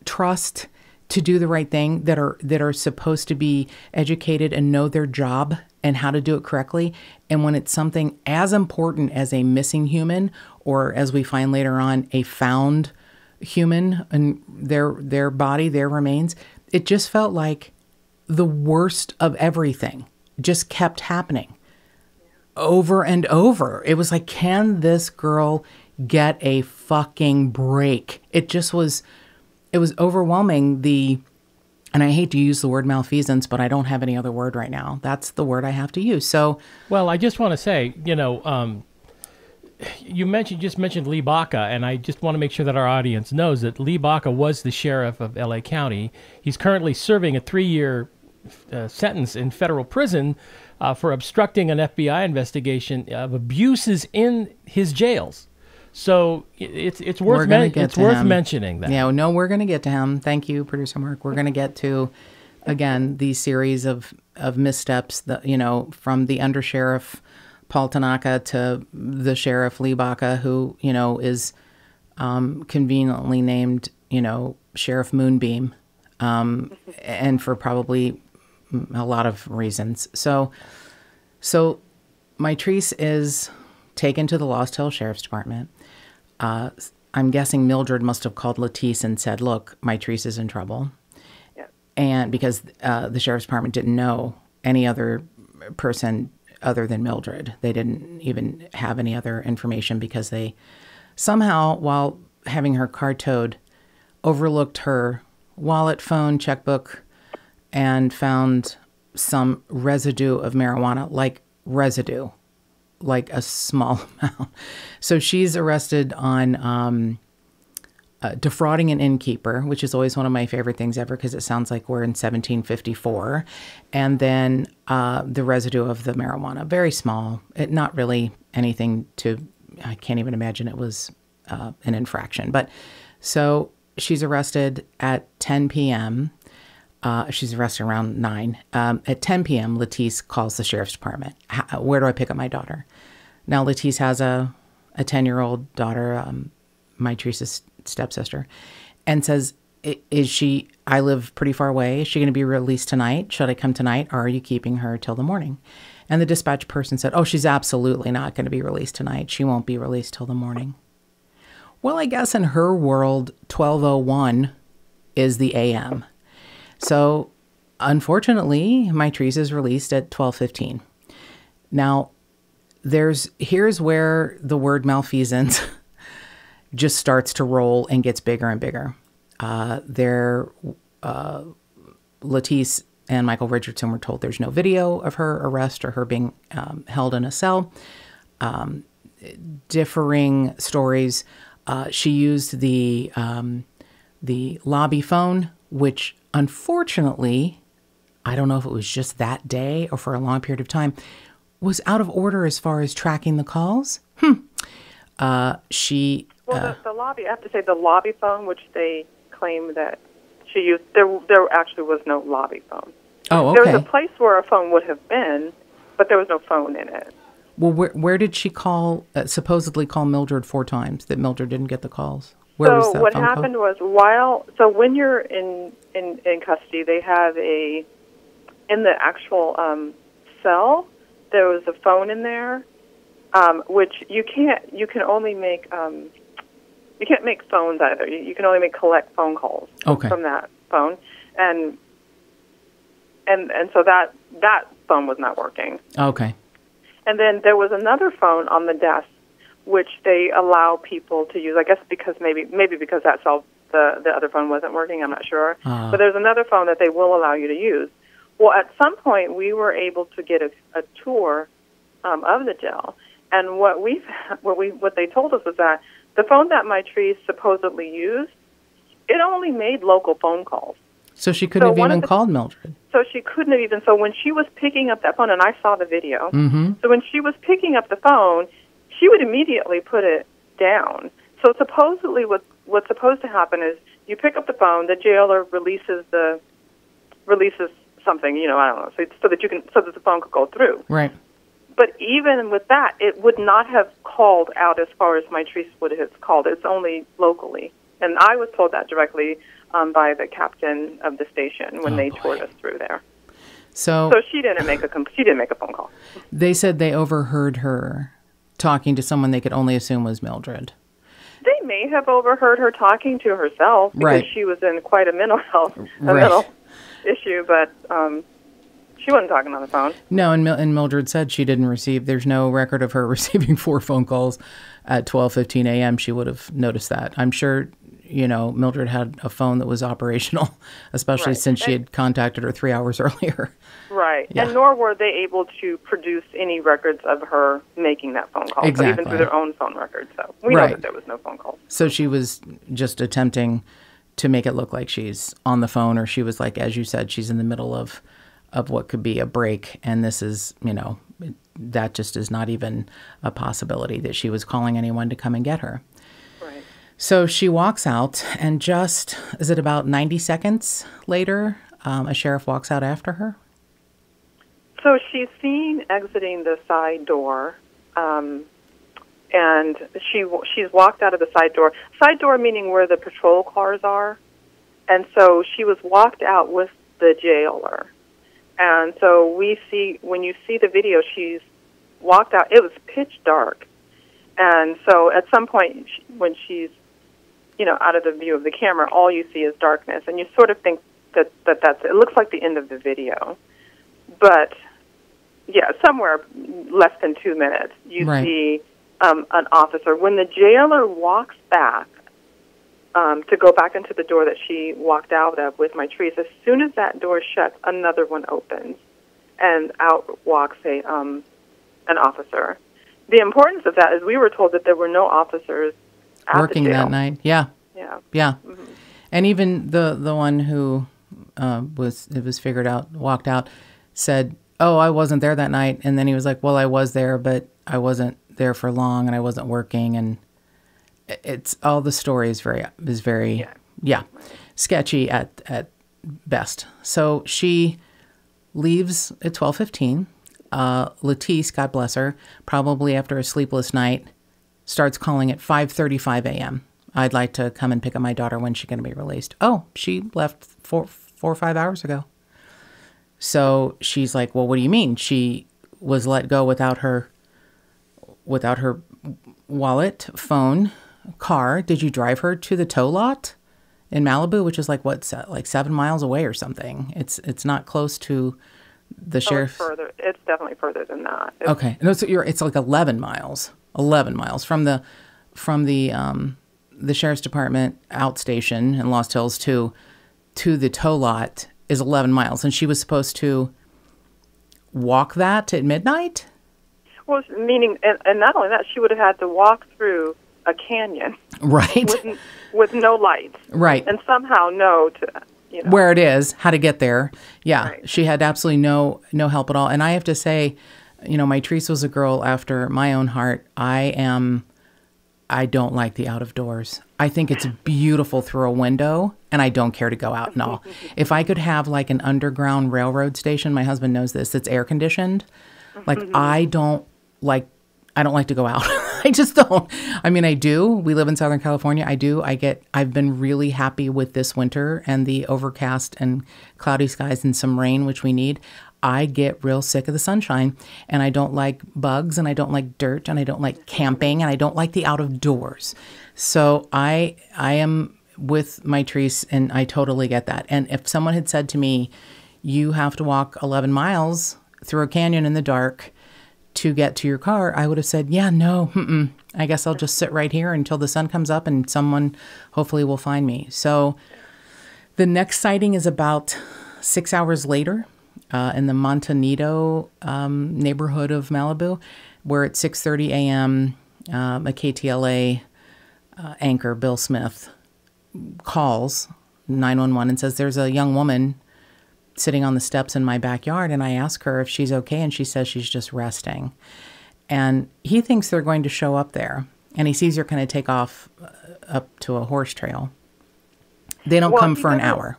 Speaker 2: trust to do the right thing, that are supposed to be educated and know their job and how to do it correctly. And when it's something as important as a missing human, or as we find later on, a found human and their body, their remains, it just felt like the worst of everything just kept happening over and over. It was like, can this girl get a fucking break? It was overwhelming. And I hate to use the word malfeasance, but I don't have any other word right now. That's the word I have to use. So,
Speaker 1: well, I just want to say, you just mentioned Lee Baca, and I just want to make sure that our audience knows that Lee Baca was the sheriff of LA County. He's currently serving a 3-year sentence in federal prison for obstructing an FBI investigation of abuses in his jails. So it's worth mentioning that.
Speaker 2: Yeah, no, we're going to get to him. Thank you, producer Mark. We're going to get to, again, these series of missteps that, from the undersheriff Paul Tanaka to the sheriff Lee Baca, who, is conveniently named, Sheriff Moonbeam, and for probably a lot of reasons. So Mitrice is taken to the Lost Hill Sheriff's Department. I'm guessing Mildred must have called Letice and said, look, Mitrice is in trouble. Yeah. And because the Sheriff's Department didn't know any other person other than Mildred. They didn't even have any other information because they somehow, while having her car towed, overlooked her wallet, phone, checkbook, and found some residue of marijuana, like a small amount. So she's arrested on defrauding an innkeeper, which is always one of my favorite things ever because it sounds like we're in 1754. And then the residue of the marijuana, very small, not really anything I can't even imagine it was an infraction. But so she's arrested at 10 p.m. She's arrested around 9. At 10 p.m., Letice calls the sheriff's department. Where do I pick up my daughter? Now, Letice has a 10-year-old daughter, Mitrice's stepsister, and says, I live pretty far away. Is she going to be released tonight? Should I come tonight, or are you keeping her till the morning? And the dispatch person said, oh, she's absolutely not going to be released tonight. She won't be released till the morning. Well, I guess in her world, 12:01 is the a.m. So, unfortunately, Mitrice is released at 12:15. Now, here's where the word malfeasance just starts to roll and gets bigger and bigger. Letice and Michael Richardson were told there's no video of her arrest or her being held in a cell. Differing stories. She used the lobby phone, which unfortunately, I don't know if it was just that day or for a long period of time, was out of order as far as tracking the calls. She...
Speaker 3: the lobby, I have to say, the lobby phone, which they claim that she used, there actually was no lobby phone.
Speaker 2: Oh, okay.
Speaker 3: There was a place where a phone would have been, but there was no phone in it.
Speaker 2: Well, where did she supposedly call Mildred 4 times, that Mildred didn't get the calls? Where was that
Speaker 3: what
Speaker 2: phone
Speaker 3: happened
Speaker 2: call?
Speaker 3: was when you're in custody, they have in the actual cell, there was a phone in there, which you can only make, you can't make phones either. You can only collect phone calls from that phone. And so that phone was not working.
Speaker 2: Okay.
Speaker 3: And then there was another phone on the desk, which they allow people to use. I guess because maybe because that cell, the other phone wasn't working. I'm not sure. But there's another phone that they will allow you to use. Well, at some point we were able to get a tour of the jail, and what they told us was that the phone that Mitrice supposedly used, it only made local phone calls.
Speaker 2: So she couldn't have even called Mildred.
Speaker 3: So she couldn't have even. So when she was picking up that phone, and I saw the video. So when she was picking up the phone, she would immediately put it down. So supposedly, what's supposed to happen is you pick up the phone, the jailer releases something, I don't know, so that the phone could go through.
Speaker 2: Right.
Speaker 3: But even with that, it would not have called out as far as Mitrice would have called. It's only locally, and I was told that directly by the captain of the station when they toured us through there. So she didn't make a phone call.
Speaker 2: They said they overheard her talking to someone they could only assume was Mildred.
Speaker 3: They may have overheard her talking to herself because she was in quite a mental health mental issue, but she wasn't talking on the phone. No,
Speaker 2: and Mildred said she didn't receive. There's no record of her receiving 4 phone calls at 12:15 a.m. She would have noticed that. I'm sure. Mildred had a phone that was operational, especially since she had contacted her 3 hours earlier.
Speaker 3: Right. Yeah. And nor were they able to produce any records of her making that phone call,
Speaker 2: exactly.
Speaker 3: Even through their own phone records. So we know that there was no phone call.
Speaker 2: So she was just attempting to make it look like she's on the phone, or she was like, as you said, she's in the middle of what could be a break, and this is, that just is not even a possibility that she was calling anyone to come and get her. So she walks out, and is it about 90 seconds later, a sheriff walks out after her?
Speaker 3: So she's seen exiting the side door, and she's walked out of the side door. Side door meaning where the patrol cars are. And so she was walked out with the jailer. And so when you see the video, she's walked out. It was pitch dark. And so at some point when she's out of the view of the camera, all you see is darkness, and you sort of think that's it. Looks like the end of the video, but somewhere less than 2 minutes, you see an officer. When the jailer walks back to go back into the door that she walked out of with Mitrice, as soon as that door shuts, another one opens, and out walks an officer. The importance of that is we were told that there were no officers
Speaker 2: working that night. Yeah.
Speaker 3: Mm-hmm.
Speaker 2: And even the one who was figured out, walked out, said, "Oh, I wasn't there that night." And then he was like, "Well, I was there, but I wasn't there for long, and I wasn't working." And it's all the story is very sketchy at best. So she leaves at 12:15. Lettice, God bless her, probably after a sleepless night, starts calling at 5:35 a.m. I'd like to come and pick up my daughter. When's she going to be released? Oh, she left 4 or 5 hours ago. So she's like, well, what do you mean? She was let go without her wallet, phone, car. Did you drive her to the tow lot in Malibu, which is like 7 miles away or something? It's not close to the sheriff.
Speaker 3: It's further. It's definitely further than that.
Speaker 2: Okay. No, so it's like 11 miles. 11 miles from the sheriff's department outstation in Lost Hills to the tow lot is 11 miles, and she was supposed to walk that at midnight?
Speaker 3: Well, meaning, and not only that, she would have had to walk through a canyon,
Speaker 2: right,
Speaker 3: with no lights,
Speaker 2: right,
Speaker 3: and somehow know
Speaker 2: where it is, how to get there. Yeah,
Speaker 3: right.
Speaker 2: She had absolutely no help at all, and I have to say, you know, Mitrice was a girl after my own heart. I don't like the out of doors. I think it's beautiful through a window, and I don't care to go out and all. If I could have like an underground railroad station, my husband knows this, that's air conditioned. Like I don't like to go out. I just don't. I mean, I do. We live in Southern California. I've been really happy with this winter and the overcast and cloudy skies and some rain, which we need. I get real sick of the sunshine, and I don't like bugs, and I don't like dirt, and I don't like camping, and I don't like the out of doors. So I am with Mitrice, and I totally get that. And if someone had said to me, you have to walk 11 miles through a canyon in the dark to get to your car, I would have said, yeah, no, I guess I'll just sit right here until the sun comes up and someone hopefully will find me. So the next sighting is about 6 hours later in the Montanito neighborhood of Malibu, where at 6:30 a.m., a KTLA anchor, Bill Smith, calls 911 and says, there's a young woman sitting on the steps in my backyard, and I ask her if she's okay, and she says she's just resting. And he thinks they're going to show up there, and he sees her kind of take off up to a horse trail. They don't come for an hour.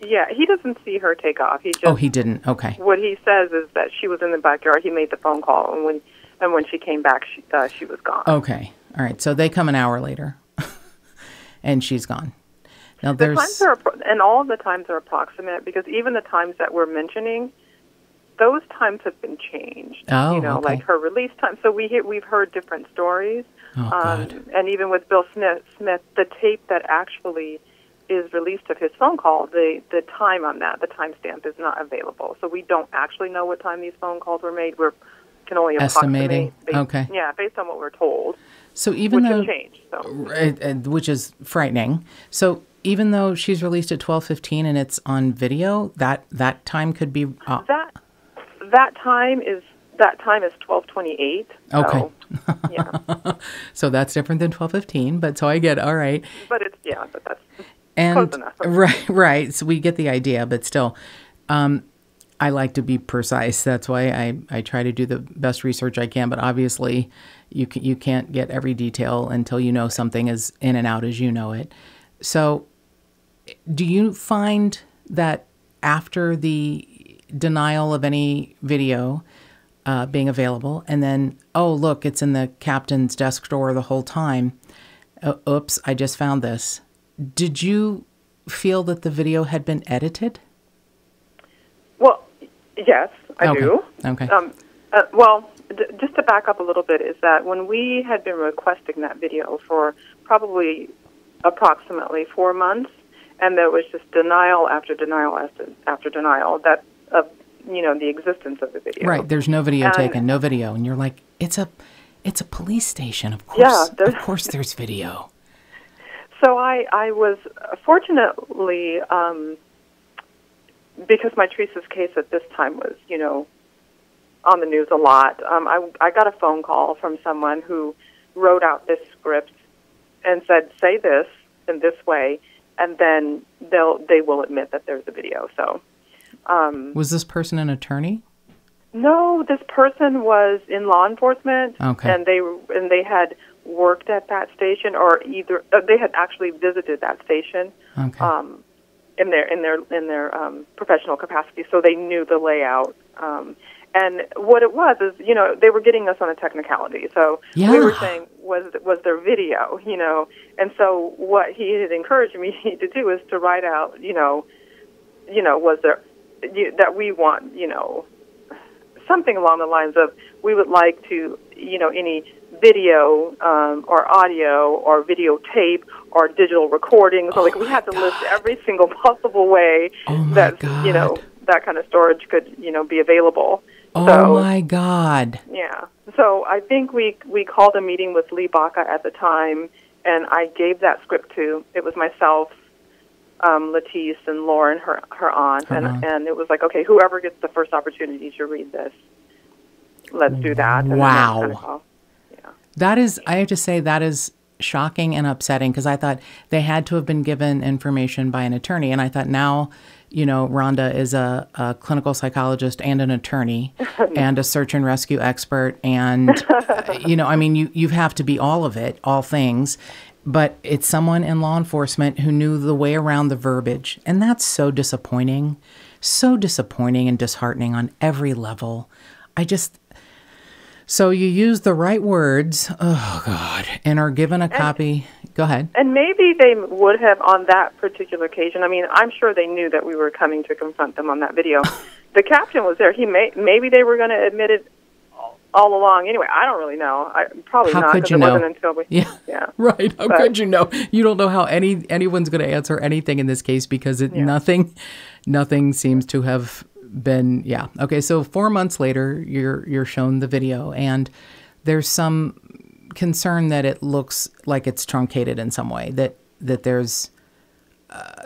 Speaker 3: Yeah, he doesn't see her take off. He
Speaker 2: didn't. Okay.
Speaker 3: What he says is that she was in the backyard. He made the phone call, and when she came back, she was gone.
Speaker 2: Okay. All right. So they come an hour later, and she's gone. Now
Speaker 3: and all of the times are approximate, because even the times that we're mentioning, those times have been changed.
Speaker 2: Oh,
Speaker 3: okay. Like her release time. So we've heard different stories.
Speaker 2: Oh, God.
Speaker 3: And even with Bill Smith, the tape that actually is released of his phone call, the time on that, the timestamp is not available. So we don't actually know what time these phone calls were made. We can only
Speaker 2: estimating. Okay.
Speaker 3: Yeah, based on what we're told.
Speaker 2: So even though
Speaker 3: has changed,
Speaker 2: which is frightening. So even though she's released at 12:15 and it's on video, that time could be
Speaker 3: that time is 12:28.
Speaker 2: Okay.
Speaker 3: So, yeah.
Speaker 2: So that's different than 12:15, but so I get all right.
Speaker 3: But that's close enough.
Speaker 2: Right. So we get the idea, but still, I like to be precise. That's why I try to do the best research I can. But obviously, you can't get every detail until you know something is in and out as you know it. So, do you find that after the denial of any video being available, and then, oh, look, it's in the captain's desk drawer the whole time. Oops, I just found this. Did you feel that the video had been edited?
Speaker 3: Well, yes, I do.
Speaker 2: Okay.
Speaker 3: Just to back up a little bit, is that when we had been requesting that video for probably approximately 4 months, and there was just denial after denial after denial that of the existence of the video.
Speaker 2: Right. There's no video taken, no video, and you're like, it's a police station. Of course,
Speaker 3: yeah,
Speaker 2: of course, there's video.
Speaker 3: So I was fortunately, because Mitrice's case at this time was on the news a lot. I got a phone call from someone who wrote out this script and said, say this in this way, and then they will admit that there's a video. So,
Speaker 2: was this person an attorney?
Speaker 3: No, this person was in law enforcement.
Speaker 2: Okay.
Speaker 3: And they had worked at that station, or either they had actually visited that station.
Speaker 2: Okay.
Speaker 3: In their professional capacity, so they knew the layout. And what it was is, they were getting us on a technicality. So we were saying, was there video, And so what he had encouraged me to do is to write out, was there, that we want, something along the lines of, we would like to, any video or audio or videotape or digital recordings. So we had to list every single possible way that, that kind of storage could, be available.
Speaker 2: Oh, my God.
Speaker 3: Yeah. So I think we called a meeting with Lee Baca at the time, and I gave that script to, it was myself, Letice, and Lauren, her aunt, and it was like, okay, whoever gets the first opportunity to read this, let's do that. And
Speaker 2: wow. Yeah. That is, I have to say, that is shocking and upsetting because I thought they had to have been given information by an attorney. And I thought now, Rhonda is a clinical psychologist and an attorney and a search and rescue expert. And, you have to be all of it, all things. But it's someone in law enforcement who knew the way around the verbiage. And that's so disappointing and disheartening on every level. So you use the right words, oh God, and are given a copy. Go ahead.
Speaker 3: And maybe they would have on that particular occasion. I mean, I'm sure they knew that we were coming to confront them on that video. The captain was there. Maybe they were going to admit it all along. Anyway, I don't really know. Probably
Speaker 2: how
Speaker 3: not.
Speaker 2: Could you
Speaker 3: it
Speaker 2: know?
Speaker 3: Wasn't until we,
Speaker 2: yeah. Right. How could you know? You don't know how anyone's going to answer anything in this case because nothing seems to have been. Yeah. Okay. So 4 months later, you're shown the video, and there's some concern that it looks like it's truncated in some way. That there's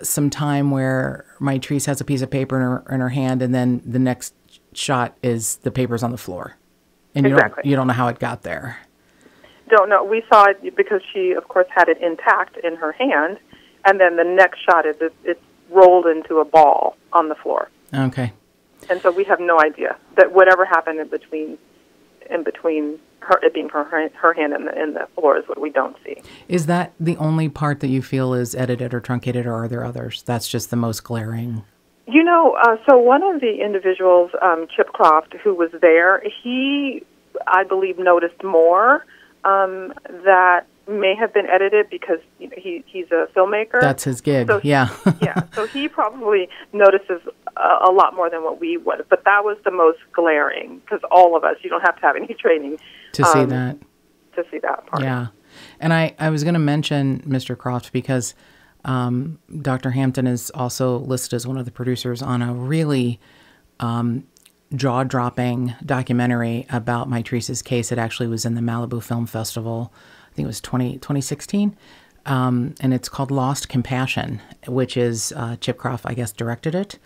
Speaker 2: some time where Mitrice has a piece of paper in her hand, and then the next shot is the paper's on the floor. And you don't know how it got there.
Speaker 3: Don't know. We saw it because she, of course, had it intact in her hand, and then the next shot is it's rolled into a ball on the floor.
Speaker 2: Okay.
Speaker 3: And so we have no idea that whatever happened in between her it being her hand in the floor is what we don't see.
Speaker 2: Is that the only part that you feel is edited or truncated, or are there others? That's just the most glaring.
Speaker 3: So one of the individuals, Chip Croft, who was there, he, I believe, noticed more that may have been edited because he's a filmmaker.
Speaker 2: That's his gig,
Speaker 3: so
Speaker 2: yeah.
Speaker 3: So he probably notices a lot more than what we would. But that was the most glaring because all of us, you don't have to have any training
Speaker 2: to see that.
Speaker 3: To see that part.
Speaker 2: Yeah. And I was going to mention Mr. Croft because Dr. Hampton is also listed as one of the producers on a really jaw-dropping documentary about Mitrice's case. It actually was in the Malibu Film Festival. I think it was 2016. And it's called Lost Compassion, which is Chip Croft, I guess, directed it.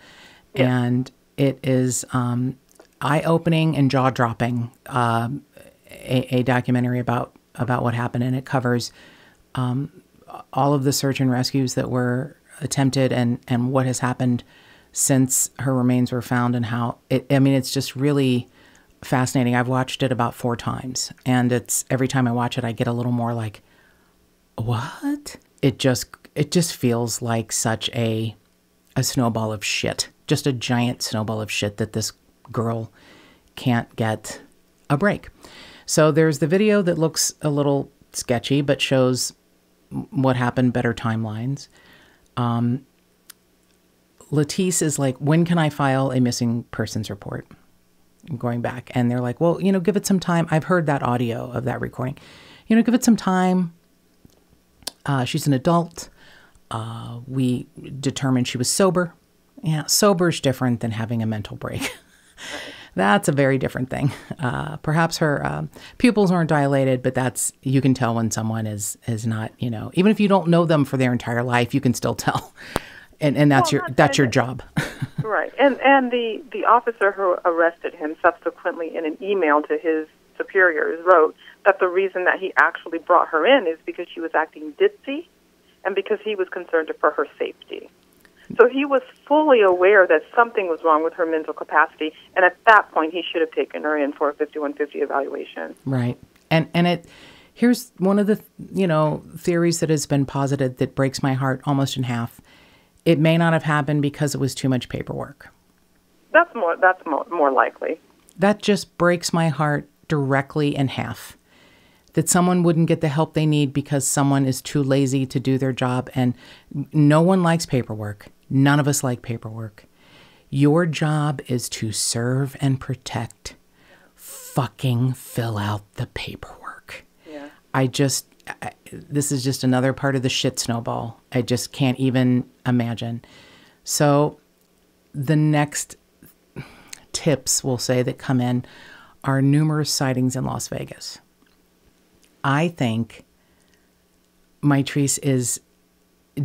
Speaker 2: Yeah. And it is eye-opening and jaw-dropping, a documentary about what happened. And it covers all of the search and rescues that were attempted and what has happened since her remains were found and how it's just really fascinating. I've watched it about 4 times, and every time I watch it, I get a little more like, what? It just feels like such a snowball of shit, just a giant snowball of shit that this girl can't get a break. So there's the video that looks a little sketchy, but shows what happened, better timelines. Latice is like, when can I file a missing persons report? I'm going back. And they're like, well, give it some time. I've heard that audio of that recording. Give it some time. She's an adult. We determined she was sober. Yeah, sober's different than having a mental break. That's a very different thing. Perhaps her pupils aren't dilated, but you can tell when someone is not, even if you don't know them for their entire life, you can still tell. And that's your job.
Speaker 3: Right. And the officer who arrested him subsequently in an email to his superiors wrote that the reason that he actually brought her in is because she was acting ditzy and because he was concerned for her safety. So he was fully aware that something was wrong with her mental capacity, and at that point he should have taken her in for a 5150 evaluation. Right.
Speaker 2: And here's one of the theories that has been posited that breaks my heart almost in half. It may not have happened because it was too much paperwork.
Speaker 3: That's more likely.
Speaker 2: That just breaks my heart directly in half. That someone wouldn't get the help they need because someone is too lazy to do their job. And no one likes paperwork. None of us like paperwork. Your job is to serve and protect. Fucking fill out the paperwork. Yeah. This is just another part of the shit snowball. I just can't even imagine. So the next tips, we'll say, that come in are numerous sightings in Las Vegas. I think Mitrice is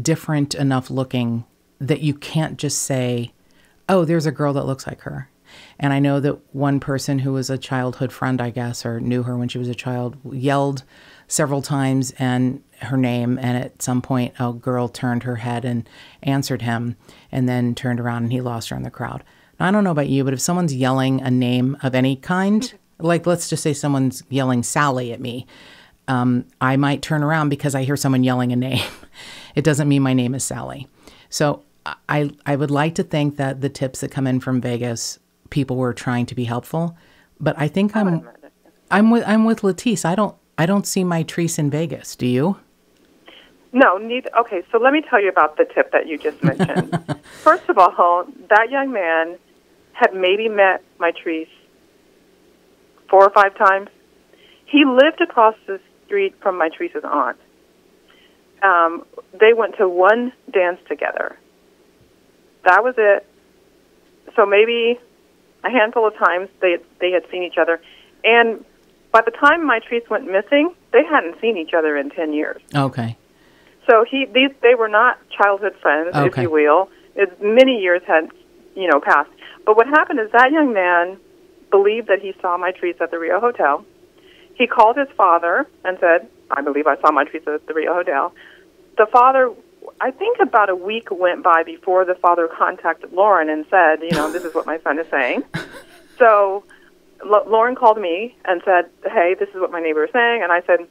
Speaker 2: different enough looking that you can't just say, oh, there's a girl that looks like her. And I know that one person who was a childhood friend, I guess, or knew her when she was a child, yelled several times and her name, and at some point a girl turned her head and answered him, and then turned around and he lost her in the crowd. Now, I don't know about you, but if someone's yelling a name of any kind, like let's just say someone's yelling Sally at me, I might turn around because I hear someone yelling a name. It doesn't mean my name is Sally. So I would like to think that the tips that come in from Vegas, people were trying to be helpful, but I think I'm with Letice. I don't see Mitrice in Vegas. Do you?
Speaker 3: No, neither. Okay, so let me tell you about the tip that you just mentioned. First of all, that young man had maybe met Mitrice 4 or 5 times. He lived across the street from Mitrice's aunt. They went to one dance together. That was it. So maybe a handful of times they had seen each other. And by the time Mitrice went missing, they hadn't seen each other in 10 years.
Speaker 2: Okay.
Speaker 3: So they were not childhood friends, if you will. Many years had, passed. But what happened is that young man believed that he saw Mitrice at the Rio Hotel. He called his father and said, I believe I saw Mitrice at the Rio Hotel. The father, I think about a week went by before the father contacted Lauren and said, this is what my son is saying. So Lauren called me and said, hey, this is what my neighbor is saying. And I said,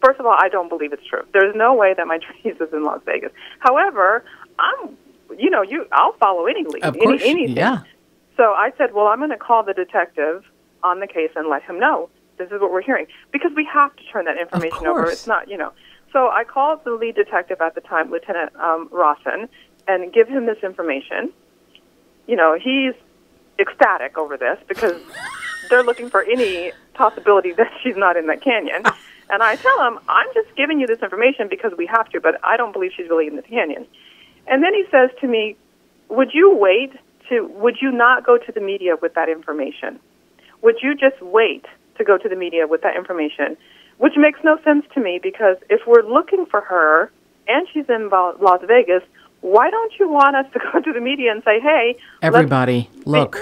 Speaker 3: first of all, I don't believe it's true. There's no way that Mitrice is in Las Vegas. However, I'll follow any lead,
Speaker 2: of course,
Speaker 3: anything. Yeah. So I said, well, I'm going to call the detective on the case and let him know this is what we're hearing, because we have to turn that information over. It's not, So I called the lead detective at the time, Lieutenant Rawson, and give him this information. He's ecstatic over this because they're looking for any possibility that she's not in that canyon. And I tell him, I'm just giving you this information because we have to, but I don't believe she's really in the canyon. And then he says to me, would you not go to the media with that information? Would you just wait to go to the media with that information? Which makes no sense to me, because if we're looking for her and she's in Las Vegas, why don't you want us to go to the media and say, hey,
Speaker 2: everybody, look.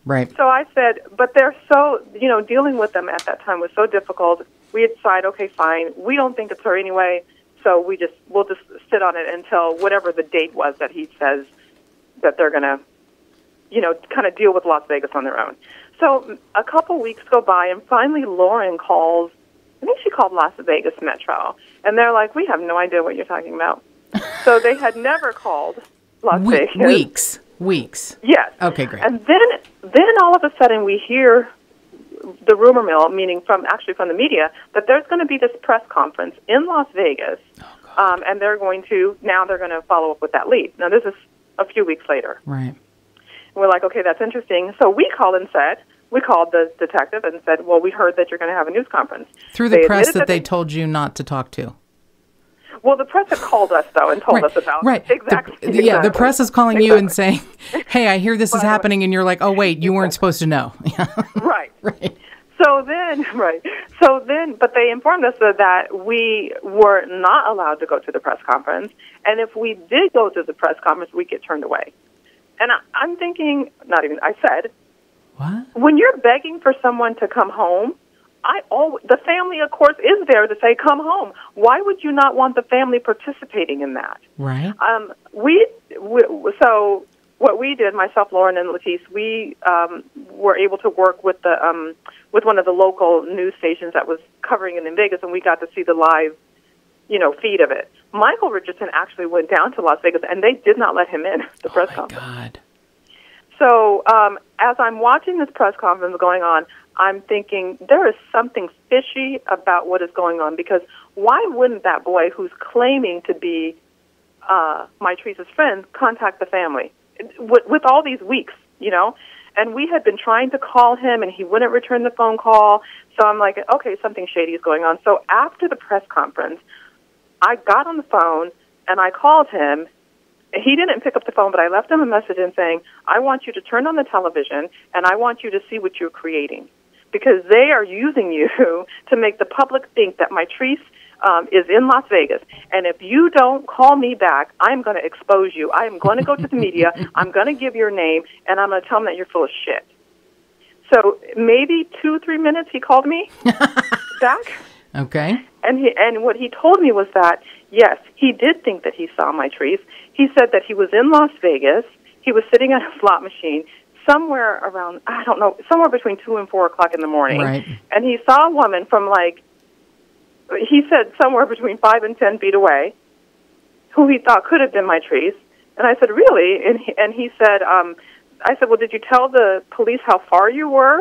Speaker 3: Right. So I said, but they're so, dealing with them at that time was so difficult. We had decided, okay, fine, we don't think it's her anyway, so we'll just sit on it until whatever the date was that he says that they're going to, kind of deal with Las Vegas on their own. So a couple weeks go by, and finally Lauren calls. I think she called Las Vegas Metro, and they're like, we have no idea what you're talking about. So they had never called Las Vegas.
Speaker 2: Weeks.
Speaker 3: Yes.
Speaker 2: Okay, great.
Speaker 3: And then all of a sudden we hear the rumor mill, meaning from the media, that there's going to be this press conference in Las Vegas, and they're going to follow up with that lead. Now, this is a few weeks later.
Speaker 2: Right.
Speaker 3: We're like, okay, that's interesting. So we called the detective and said, well, we heard that you're going to have a news conference.
Speaker 2: Through the press that they told you not to talk to.
Speaker 3: Well, the press had called us, though, and told us about exactly.
Speaker 2: Yeah, the press is calling you and saying, hey, I hear this is happening, and you're like, oh, wait, you weren't supposed to know.
Speaker 3: Right.
Speaker 2: Right.
Speaker 3: So then, but they informed us that we were not allowed to go to the press conference, and if we did go to the press conference, we'd get turned away. And I'm thinking, I said,
Speaker 2: what?
Speaker 3: When you're begging for someone to come home, the family, of course, is there to say, come home. Why would you not want the family participating in that?
Speaker 2: Right.
Speaker 3: So what we did, myself, Lauren, and Letice, we were able to work with with one of the local news stations that was covering it in Vegas, and we got to see the live, feed of it. Michael Richardson actually went down to Las Vegas, and they did not let him in the press conference.
Speaker 2: God.
Speaker 3: So as I'm watching this press conference going on, I'm thinking there is something fishy about what is going on, because why wouldn't that boy who's claiming to be Mitrice's friend contact the family with all these weeks, And we had been trying to call him, and he wouldn't return the phone call. So I'm like, okay, something shady is going on. So after the press conference, I got on the phone, and I called him. He didn't pick up the phone, but I left him a message in saying, I want you to turn on the television, and I want you to see what you're creating, because they are using you to make the public think that Mitrice is in Las Vegas. And if you don't call me back, I'm going to expose you. I am going to go to the media. I'm going to give your name, and I'm going to tell them that you're full of shit. So maybe 2-3 minutes he called me back.
Speaker 2: Okay.
Speaker 3: And what he told me was that, yes, he did think that he saw Mitrice. He said that he was in Las Vegas. He was sitting at a slot machine somewhere around, I don't know, somewhere between 2 and 4 o'clock in the morning.
Speaker 2: Right.
Speaker 3: And he saw a woman from, like, he said somewhere between 5 and 10 feet away, who he thought could have been Mitrice. And I said, really? And he said, I said, well, did you tell the police how far you were?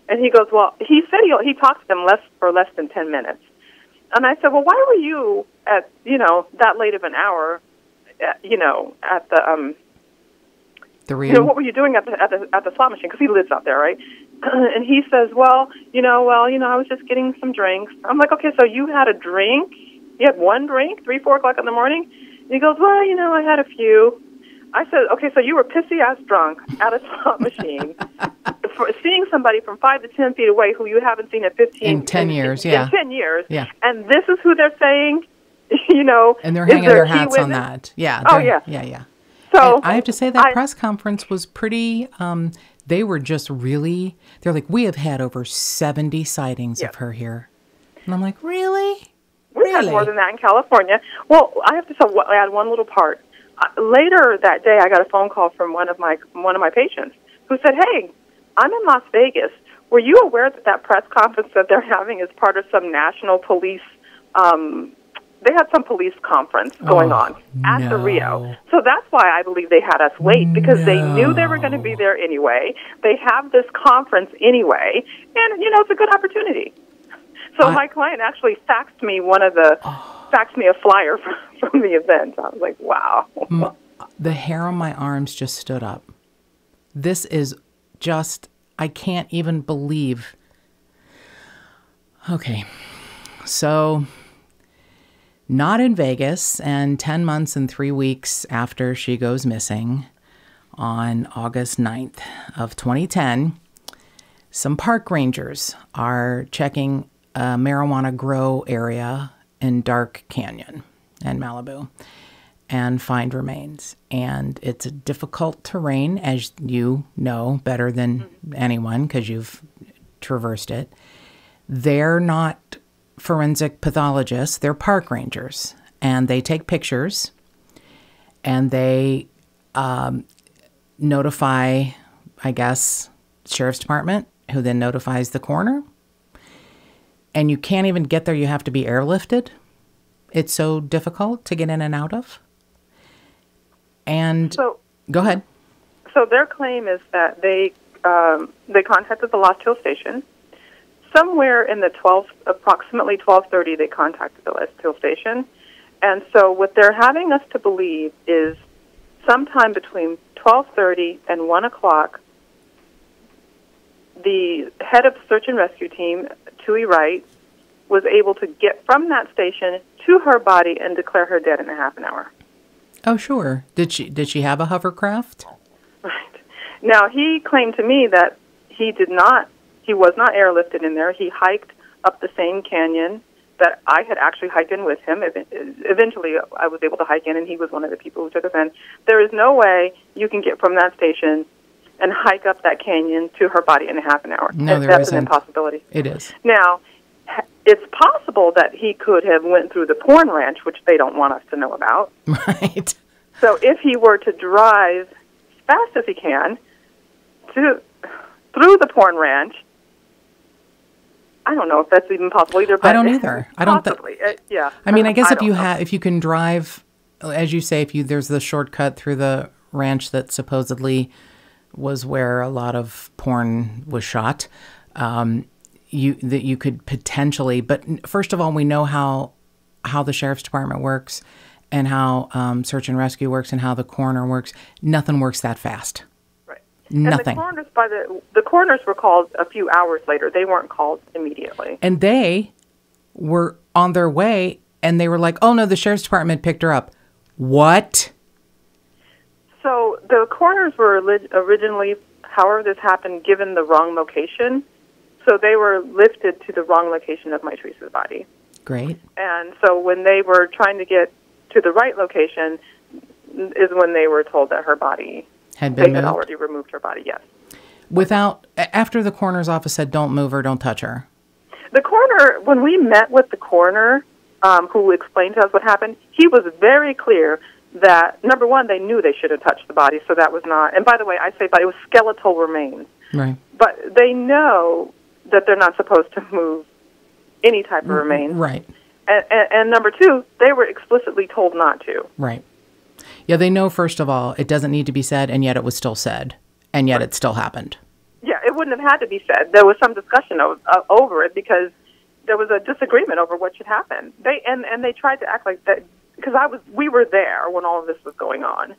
Speaker 3: And he goes, well, he said he talked to them for less than 10 minutes. And I said, well, why were you at, that late of an hour, at the
Speaker 2: Rio?
Speaker 3: what were you doing at the slot machine? Because he lives out there, right? And he says, well, I was just getting some drinks. I'm like, okay, so you had a drink? You had one drink, 3, 4 o'clock in the morning? And he goes, well, I had a few. I said, okay, so you were pissy-ass drunk at a slot machine, seeing somebody from 5 to 10 feet away who you haven't seen in
Speaker 2: 10 years, yeah.
Speaker 3: In 10 years.
Speaker 2: Yeah.
Speaker 3: And this is who they're saying,
Speaker 2: And they're hanging their hats on that. Yeah.
Speaker 3: Oh, yeah.
Speaker 2: Yeah.
Speaker 3: So
Speaker 2: and I have to say that press conference was pretty, they were just really, they're like, we have had over 70 sightings of her here. And I'm like, really?
Speaker 3: We've had more than that in California. Well, I have to add one little part. Later that day, I got a phone call from one of my patients who said, hey, I'm in Las Vegas. Were you aware that press conference that they're having is part of some national police, they had some police conference going on at the Rio. So that's why I believe they had us wait, because they knew they were going to be there anyway. They have this conference anyway, and, it's a good opportunity. So my client actually faxed me a flyer from the event. I was like, wow.
Speaker 2: The hair on my arms just stood up. This is just, I can't even believe. Okay, so not in Vegas, and 10 months and 3 weeks after she goes missing, on August 9th of 2010, some park rangers are checking a marijuana grow area in Dark Canyon and Malibu and find remains. And it's a difficult terrain, as you know better than anyone because you've traversed it. They're not forensic pathologists, they're park rangers. And they take pictures and they notify, I guess, Sheriff's Department, who then notifies the coroner. And you can't even get there. You have to be airlifted. It's so difficult to get in and out of. And go ahead.
Speaker 3: So their claim is that they contacted the Lost Hill station. Somewhere in the approximately 12:30, they contacted the Lost Hill station. And so what they're having us to believe is sometime between 12:30 and 1 o'clock, the head of the search and rescue team, Tui Wright, was able to get from that station to her body and declare her dead in a half an hour.
Speaker 2: Oh, sure. Did she have a hovercraft?
Speaker 3: Right. Now, he claimed to me that he was not airlifted in there. He hiked up the same canyon that I had actually hiked in with him. Eventually, I was able to hike in, and he was one of the people who took us in. There is no way you can get from that station and hike up that canyon to her body in a half an hour.
Speaker 2: No, there
Speaker 3: That's
Speaker 2: isn't.
Speaker 3: an impossibility.
Speaker 2: It is.
Speaker 3: Now, it's possible that he could have went through the porn ranch, which they don't want us to know about.
Speaker 2: Right.
Speaker 3: So if he were to drive as fast as he can through the porn ranch, I don't know if that's even possible either. But
Speaker 2: I don't either. I don't think.
Speaker 3: Yeah.
Speaker 2: I mean, I guess if you can drive, as you say, there's the shortcut through the ranch that supposedly was where a lot of porn was shot. You could potentially, but first of all, we know how the Sheriff's Department works and how search and rescue works and how the coroner works. Nothing works that fast.
Speaker 3: Right.
Speaker 2: Nothing.
Speaker 3: And the coroners were called a few hours later. They weren't called immediately.
Speaker 2: And they were on their way, and they were like, "Oh no, the Sheriff's Department picked her up." What?
Speaker 3: So the coroners were originally, however this happened, given the wrong location. So they were lifted to the wrong location of Mitrice's body.
Speaker 2: Great.
Speaker 3: And so when they were trying to get to the right location is when they were told that her body
Speaker 2: had been moved.
Speaker 3: They had already removed her body, yes.
Speaker 2: After the coroner's office said, "Don't move her, don't touch her."
Speaker 3: The coroner, when we met with the coroner, who explained to us what happened, he was very clear that, number one, they knew they should have touched the body, so that was not, and by the way, I say body, it was skeletal remains.
Speaker 2: Right.
Speaker 3: But they know that they're not supposed to move any type of remains.
Speaker 2: Right.
Speaker 3: And number two, they were explicitly told not to.
Speaker 2: Right. Yeah, they know, first of all, it doesn't need to be said, and yet it was still said, and yet it still happened.
Speaker 3: Yeah, it wouldn't have had to be said. There was some discussion over it because there was a disagreement over what should happen. They tried to act like that because we were there when all of this was going on.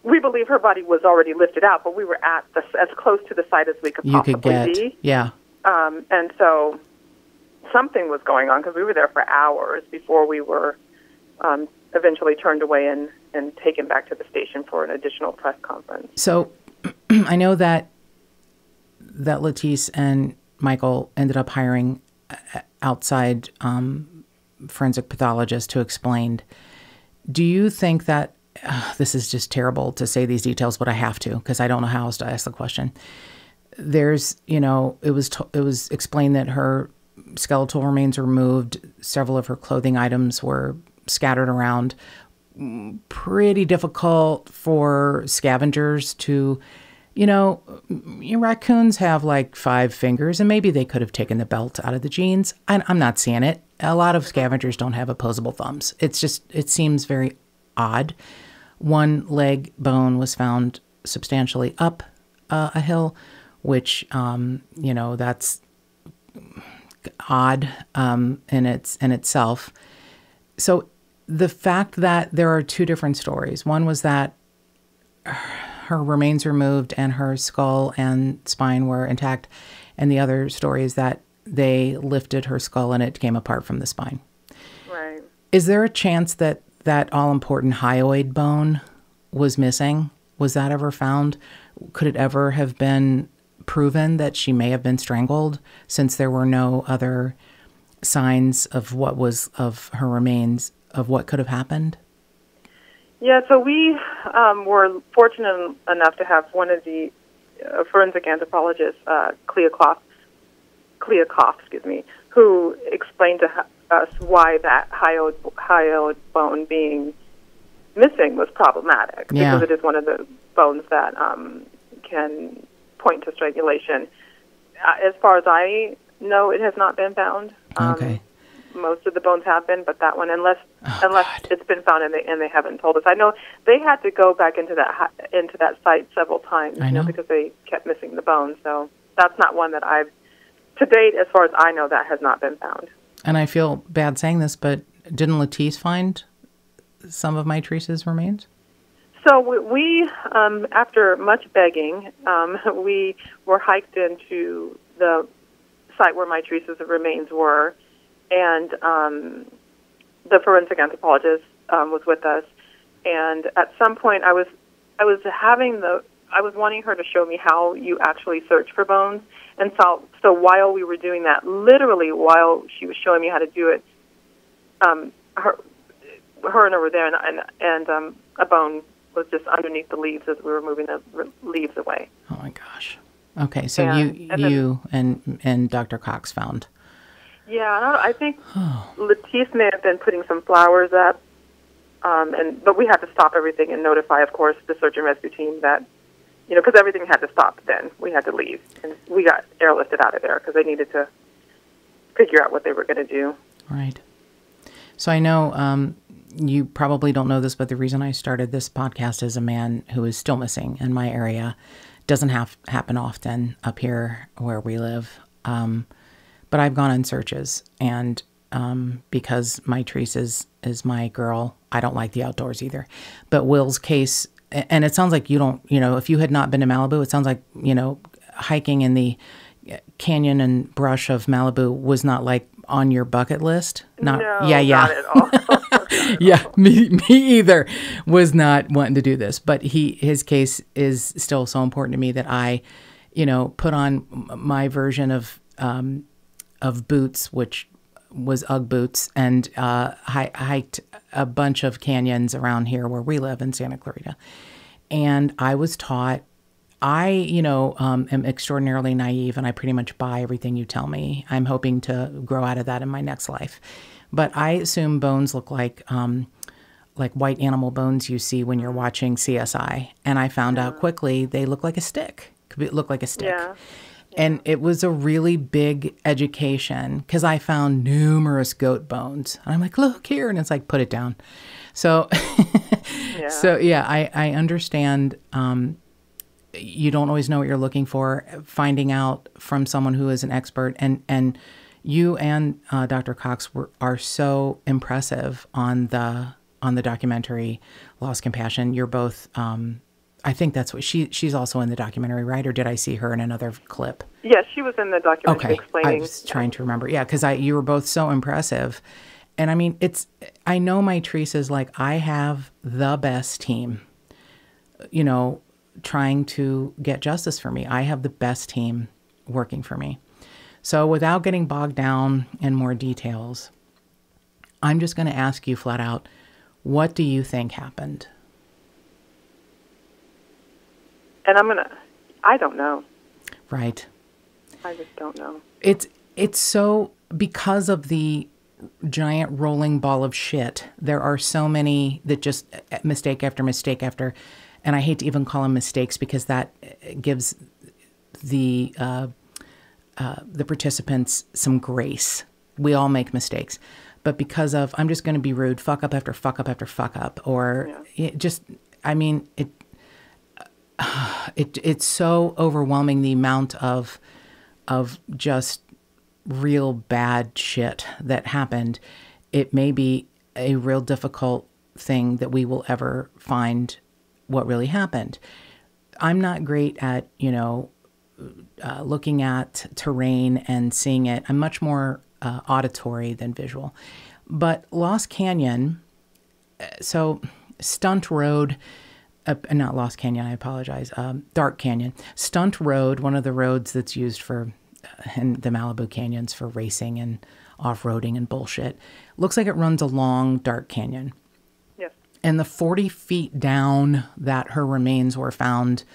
Speaker 3: We believe her body was already lifted out, but we were at as close to the site as we could possibly be.
Speaker 2: Yeah.
Speaker 3: And so something was going on because we were there for hours before we were eventually turned away and taken back to the station for an additional press conference.
Speaker 2: So I know that Lettice and Michael ended up hiring outside forensic pathologists to explain. Do you think that, this is just terrible to say these details, but I have to because I don't know how else to ask the question. There's, it was explained that her skeletal remains were removed. Several of her clothing items were scattered around. Pretty difficult for scavengers to, raccoons have like 5 fingers, and maybe they could have taken the belt out of the jeans. I'm not seeing it. A lot of scavengers don't have opposable thumbs. It seems very odd. One leg bone was found substantially up a hill, which, that's odd in itself. So the fact that there are 2 different stories, one was that her remains removed and her skull and spine were intact, and the other story is that they lifted her skull and it came apart from the spine.
Speaker 3: Right.
Speaker 2: Is there a chance that all-important hyoid bone was missing? Was that ever found? Could it ever have been proven that she may have been strangled, since there were no other signs of what was of her remains, of what could have happened?
Speaker 3: Yeah, so we were fortunate enough to have one of the forensic anthropologists, Clea Koff, who explained to us why that hyoid bone being missing was problematic, because it is one of the bones that can point to strangulation. As far as I know, it has not been found.
Speaker 2: Okay.
Speaker 3: Most of the bones have been, but that one, unless it's been found and they haven't told us. I know they had to go back into that site several times, because they kept missing the bones. So that's not one that to date, as far as I know, that has not been found.
Speaker 2: And I feel bad saying this, but didn't Lettice find some of Mitrice's remains?
Speaker 3: So we after much begging, we were hiked into the site where Mitrice's remains were, and the forensic anthropologist was with us. And at some point, I was wanting her to show me how you actually search for bones. And so while we were doing that, literally while she was showing me how to do it, her and I were there, and a bone was just underneath the leaves as we were moving the leaves away.
Speaker 2: Oh my gosh. Okay, so you and Dr. Cox found.
Speaker 3: Yeah, I think Lettice may have been putting some flowers up, but we had to stop everything and notify, of course, the search and rescue team that, because everything had to stop then. We had to leave, and we got airlifted out of there because they needed to figure out what they were going to do. Right.
Speaker 2: So I know you probably don't know this, but the reason I started this podcast is a man who is still missing in my area. Doesn't happen often up here where we live. But I've gone on searches, and because Mitrice is my girl, I don't like the outdoors either. But Will's case, and it sounds like you don't, if you had not been to Malibu, it sounds like, hiking in the canyon and brush of Malibu was not like on your bucket list.
Speaker 3: Not at all.
Speaker 2: Yeah, me either. Was not wanting to do this, but his case is still so important to me that I, put on my version of boots, which was Ugg boots, and hiked a bunch of canyons around here where we live in Santa Clarita. And I was taught I, am extraordinarily naive, and I pretty much buy everything you tell me. I'm hoping to grow out of that in my next life. But I assume bones look like white animal bones you see when you're watching CSI. And I found out quickly they look like a stick. Could look like a stick.
Speaker 3: Yeah.
Speaker 2: And it was a really big education because I found numerous goat bones. And I'm like, look here. And it's like, put it down. So, I understand. You don't always know what you're looking for. Finding out from someone who is an expert, and you and Dr. Cox are so impressive on the documentary Lost Compassion. You're both. I think that's what she's also in the documentary, right? Or did I see her in another clip?
Speaker 3: Yes, she was in the documentary explaining.
Speaker 2: I was trying to remember. Yeah, because you were both so impressive. And I mean, I know Mitrice is like, I have the best team, trying to get justice for me. I have the best team working for me. So without getting bogged down in more details, I'm just going to ask you flat out, what do you think happened?
Speaker 3: And I don't know.
Speaker 2: Right.
Speaker 3: I just don't know.
Speaker 2: It's so, because of the giant rolling ball of shit, there are so many that just mistake after mistake after, and I hate to even call them mistakes because that gives the participants some grace. We all make mistakes. But because of, I'm just going to be rude, fuck up after fuck up after fuck up, or it's so overwhelming, the amount of just real bad shit that happened. It may be a real difficult thing that we will ever find what really happened. I'm not great at, looking at terrain and seeing it. I'm much more auditory than visual. But Lost Canyon, so Stunt Road, not Lost Canyon, I apologize, Dark Canyon. Stunt Road, one of the roads that's used for in the Malibu canyons for racing and off-roading and bullshit, looks like it runs along Dark Canyon.
Speaker 3: Yes. And
Speaker 2: the 40 feet down that her remains were found,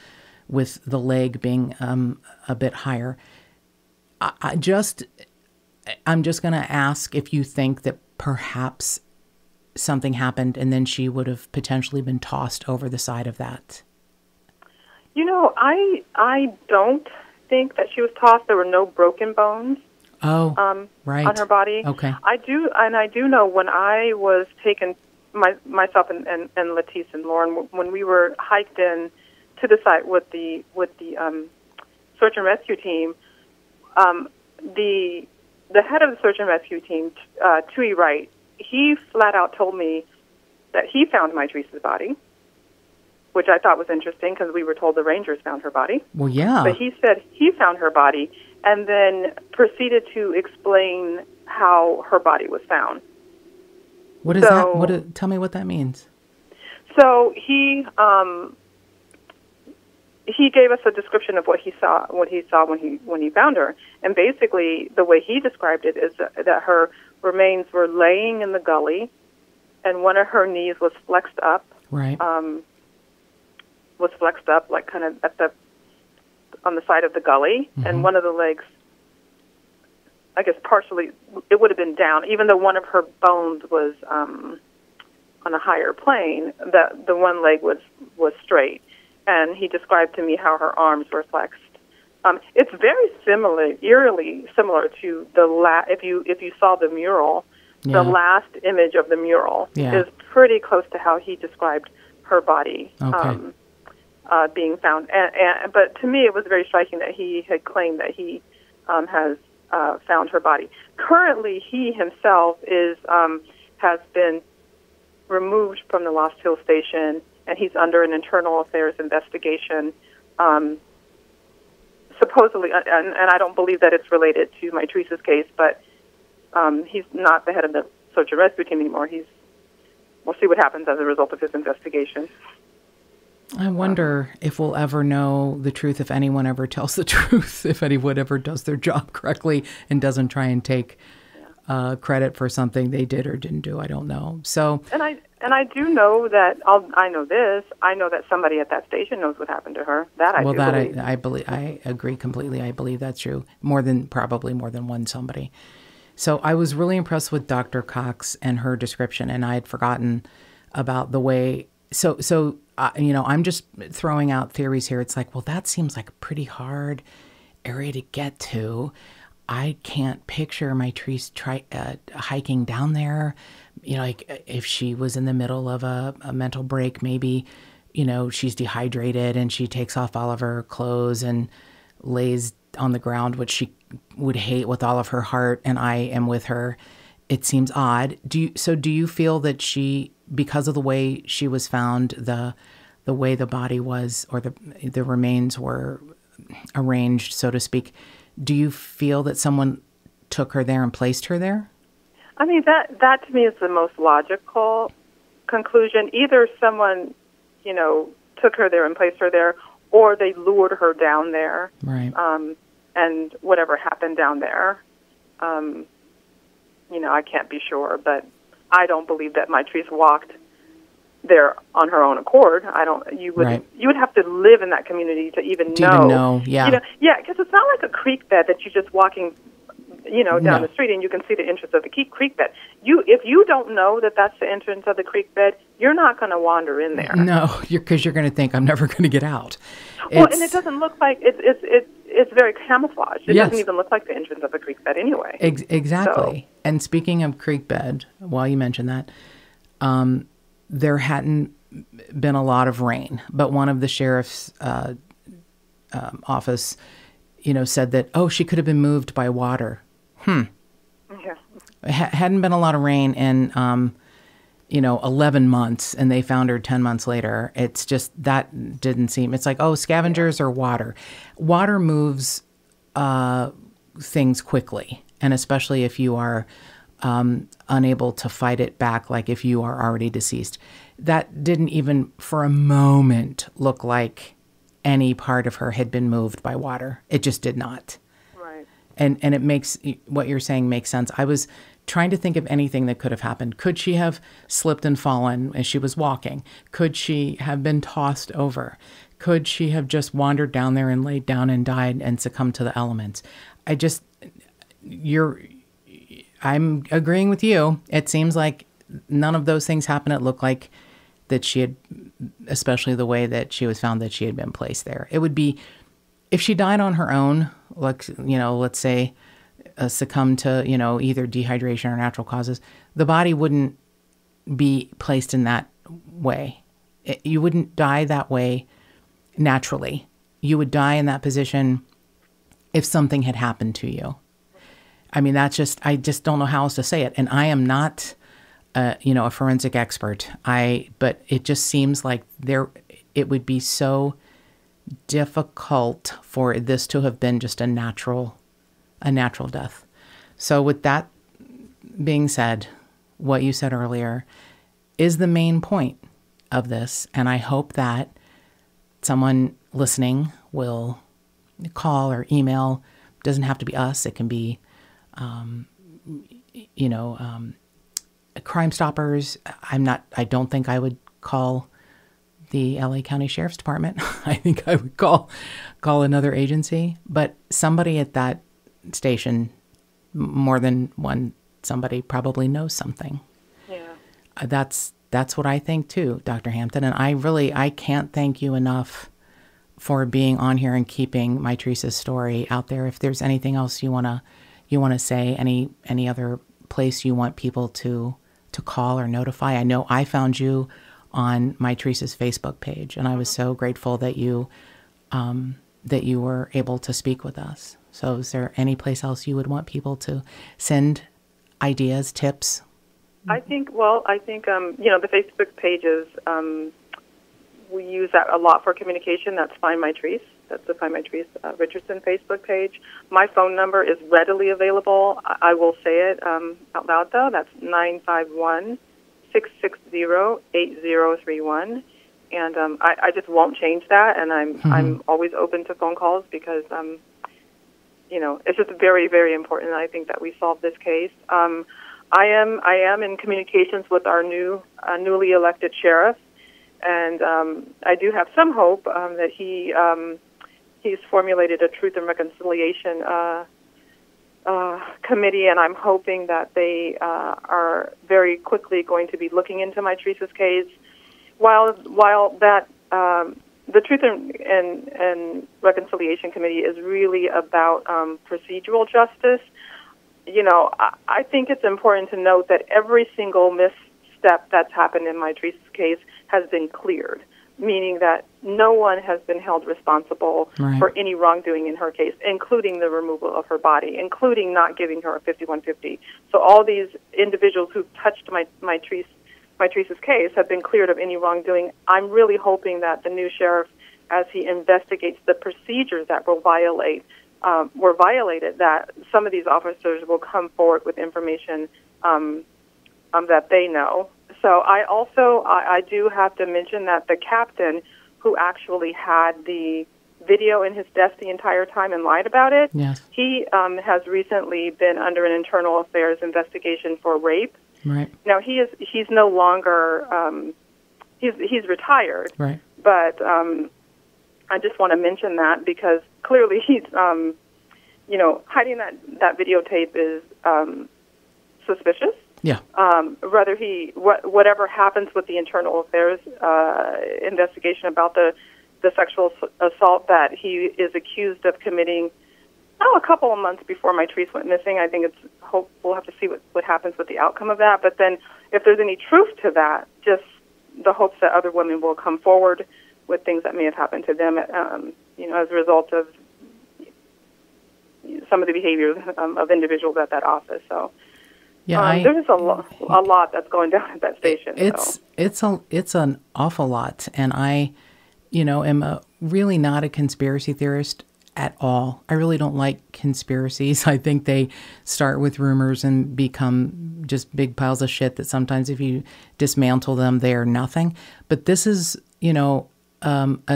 Speaker 2: with the leg being a bit higher, I'm just going to ask if you think that perhaps something happened and then she would have potentially been tossed over the side of that.
Speaker 3: I don't think that she was tossed. There were no broken bones.
Speaker 2: Oh, right.
Speaker 3: On her body.
Speaker 2: Okay.
Speaker 3: I do know when I was taken, myself and Lettice and Lauren, when we were hiked in to the site with the search and rescue team, the head of the search and rescue team, Tui Wright, he flat out told me that he found Mitrice's body, which I thought was interesting because we were told the Rangers found her body.
Speaker 2: Well, yeah.
Speaker 3: But he said he found her body and then proceeded to explain how her body was found.
Speaker 2: What is that? Tell me what that means.
Speaker 3: So he gave us a description of what he saw when he found her, and basically the way he described it is that her remains were laying in the gully, and one of her knees was flexed up.
Speaker 2: Right.
Speaker 3: Was flexed up, like kind of on the side of the gully,
Speaker 2: mm-hmm.
Speaker 3: and one of the legs, I guess partially, it would have been down, even though one of her bones was on a higher plane. The one leg was straight. And he described to me how her arms were flexed. It's very eerily similar to if you saw the mural, the last image of the mural is pretty close to how he described her body being found. But to me, it was very striking that he had claimed that he has found her body. Currently, he himself has been removed from the Lost Hill Station, and he's under an internal affairs investigation, supposedly, and I don't believe that it's related to Mitrice's case, but he's not the head of the search and rescue team anymore. We'll see what happens as a result of his investigation.
Speaker 2: I wonder if we'll ever know the truth, if anyone ever tells the truth, if anyone ever does their job correctly and doesn't try and take credit for something they did or didn't do. I don't know. So,
Speaker 3: and I do know that I know this. I know that somebody at that station knows what happened to her. That I do believe.
Speaker 2: I believe. I agree completely. I believe that's true. Probably more than one somebody. So I was really impressed with Dr. Cox and her description, and I had forgotten about the way. So I'm just throwing out theories here. It's like, well, that seems like a pretty hard area to get to. I can't picture Mitrice hiking down there. Like if she was in the middle of a mental break, maybe, she's dehydrated and she takes off all of her clothes and lays on the ground, which she would hate with all of her heart, and I am with her. It seems odd. Do you feel that she, because of the way she was found, the way the body was, or the remains were arranged, so to speak, do you feel that someone took her there and placed her there?
Speaker 3: I mean, that to me is the most logical conclusion. Either someone, took her there and placed her there, or they lured her down there.
Speaker 2: Right.
Speaker 3: And whatever happened down there, I can't be sure, but I don't believe that Mitrice walked there on her own accord. You would have to live in that community to even know.
Speaker 2: Yeah.
Speaker 3: Because it's not like a creek bed that you're just walking, down the street and you can see the entrance of the creek bed. If you don't know that that's the entrance of the creek bed, you're not going to wander in there.
Speaker 2: No, because you're going to think, I'm never going to get out.
Speaker 3: Well, and it doesn't look like it's very camouflaged. It doesn't even look like the entrance of a creek bed anyway.
Speaker 2: Exactly.
Speaker 3: So.
Speaker 2: And speaking of creek bed, while you mentioned that, there hadn't been a lot of rain, but one of the sheriff's office, said that, she could have been moved by water.
Speaker 3: Yeah.
Speaker 2: Hadn't been a lot of rain in, 11 months, and they found her 10 months later. It's just, that didn't seem, it's like, scavengers or water. Water moves things quickly, and especially if you are unable to fight it back, like if you are already deceased. That didn't even for a moment look like any part of her had been moved by water. It just did not.
Speaker 3: Right.
Speaker 2: And it makes, what you're saying makes sense. I was trying to think of anything that could have happened. Could she have slipped and fallen as she was walking? Could she have been tossed over? Could she have just wandered down there and laid down and died and succumbed to the elements? I'm agreeing with you. It seems like none of those things happened. It looked like that she had, especially the way that she was found, that she had been placed there. It would be, if she died on her own, like, let's say succumbed to, either dehydration or natural causes, the body wouldn't be placed in that way. You wouldn't die that way naturally. You would die in that position if something had happened to you. I mean, I just don't know how else to say it. And I am not, a forensic expert. But it just seems like it would be so difficult for this to have been just a natural death. So with that being said, what you said earlier is the main point of this. And I hope that someone listening will call or email. It doesn't have to be us. It can be, Crime Stoppers. I don't think I would call the LA County Sheriff's Department. I think I would call another agency, but somebody at that station, more than one, somebody probably knows something.
Speaker 3: Yeah.
Speaker 2: That's what I think too, Dr. Hampton. And I can't thank you enough for being on here and keeping Mitrice's story out there. If there's anything else you want to say, any other place you want people to call or notify. I know I found you on Mitrice's Facebook page, and I was so grateful that you were able to speak with us. So is there any place else you would want people to send ideas, tips?
Speaker 3: I think the Facebook pages, we use that a lot for communication. That's Find Mitrice. That's the Find Mitrice Richardson Facebook page. My phone number is readily available. I will say it out loud, though. That's 951-660-8031. And I just won't change that. And I'm always open to phone calls because, it's just very, very important, I think, that we solve this case. I am in communications with our newly elected sheriff, and I do have some hope that he's formulated a Truth and Reconciliation committee, and I'm hoping that they are very quickly going to be looking into Mitrice's case. While that the Truth and Reconciliation Committee is really about procedural justice, I think it's important to note that every single misstep that's happened in Mitrice's case has been cleared, meaning that no one has been held responsible for any wrongdoing in her case, including the removal of her body, including not giving her a 5150. So all these individuals who touched Mitrice's case have been cleared of any wrongdoing. I'm really hoping that the new sheriff, as he investigates the procedures that were violated, that some of these officers will come forward with information that they know. So I do have to mention that the captain who actually had the video in his desk the entire time and lied about it, he has recently been under an internal affairs investigation for rape.
Speaker 2: Right.
Speaker 3: Now he's no longer he's retired.
Speaker 2: Right.
Speaker 3: But I just want to mention that because clearly he's hiding that videotape is suspicious.
Speaker 2: Yeah.
Speaker 3: Whatever happens with the internal affairs investigation about the sexual assault that he is accused of committing, a couple of months before Mitrice went missing. I think we'll have to see what happens with the outcome of that. But then, if there's any truth to that, just the hopes that other women will come forward with things that may have happened to them, as a result of some of the behaviors of individuals at that office. So. Yeah, there's a lot that's going down at that station.
Speaker 2: It's an awful lot, and I, am really not a conspiracy theorist at all. I really don't like conspiracies. I think they start with rumors and become just big piles of shit that sometimes if you dismantle them, they are nothing. But this is, a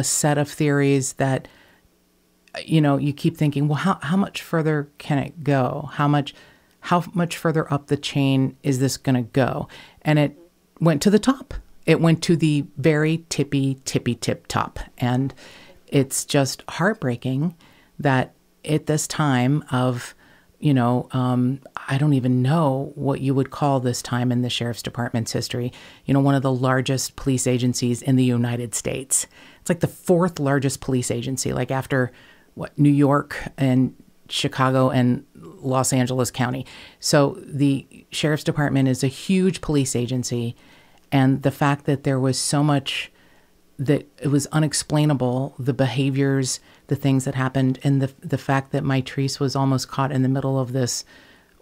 Speaker 2: set of theories that, you keep thinking, well, how much further can it go? How much further up the chain is this going to go? And it went to the top. It went to the very tippy tip top. And it's just heartbreaking that at this time of, I don't even know what you would call this time in the Sheriff's Department's history, one of the largest police agencies in the United States. It's like the fourth largest police agency, like after New York and Chicago and Los Angeles County. So the Sheriff's Department is a huge police agency, and the fact that there was so much that it was unexplainable, the behaviors, the things that happened, and the fact that Mitrice was almost caught in the middle of this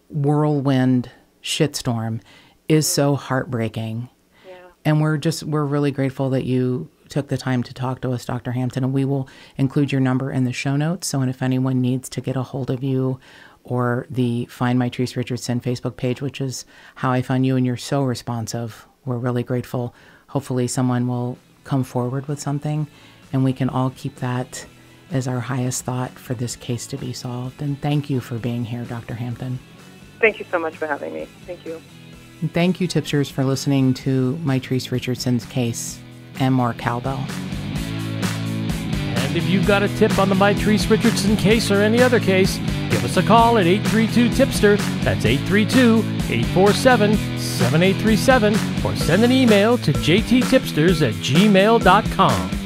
Speaker 2: whirlwind shitstorm is so heartbreaking. Yeah. And we're really grateful that you took the time to talk to us, Dr. Hampton, and we will include your number in the show notes. So, and if anyone needs to get a hold of you or the Find Mitrice Richardson Facebook page, which is how I found you, and you're so responsive, we're really grateful. Hopefully someone will come forward with something, and we can all keep that as our highest thought for this case to be solved. And thank you for being here, Dr. Hampton.
Speaker 3: Thank you so much for having me. Thank you.
Speaker 2: And thank you, Tip-Sters, for listening to Mitrice Richardson's case. And more cowbell.
Speaker 1: And if you've got a tip on the Mitrice Richardson case or any other case, give us a call at 832-TIPSTER. That's 832-847-7837. Or send an email to jttipsters@gmail.com.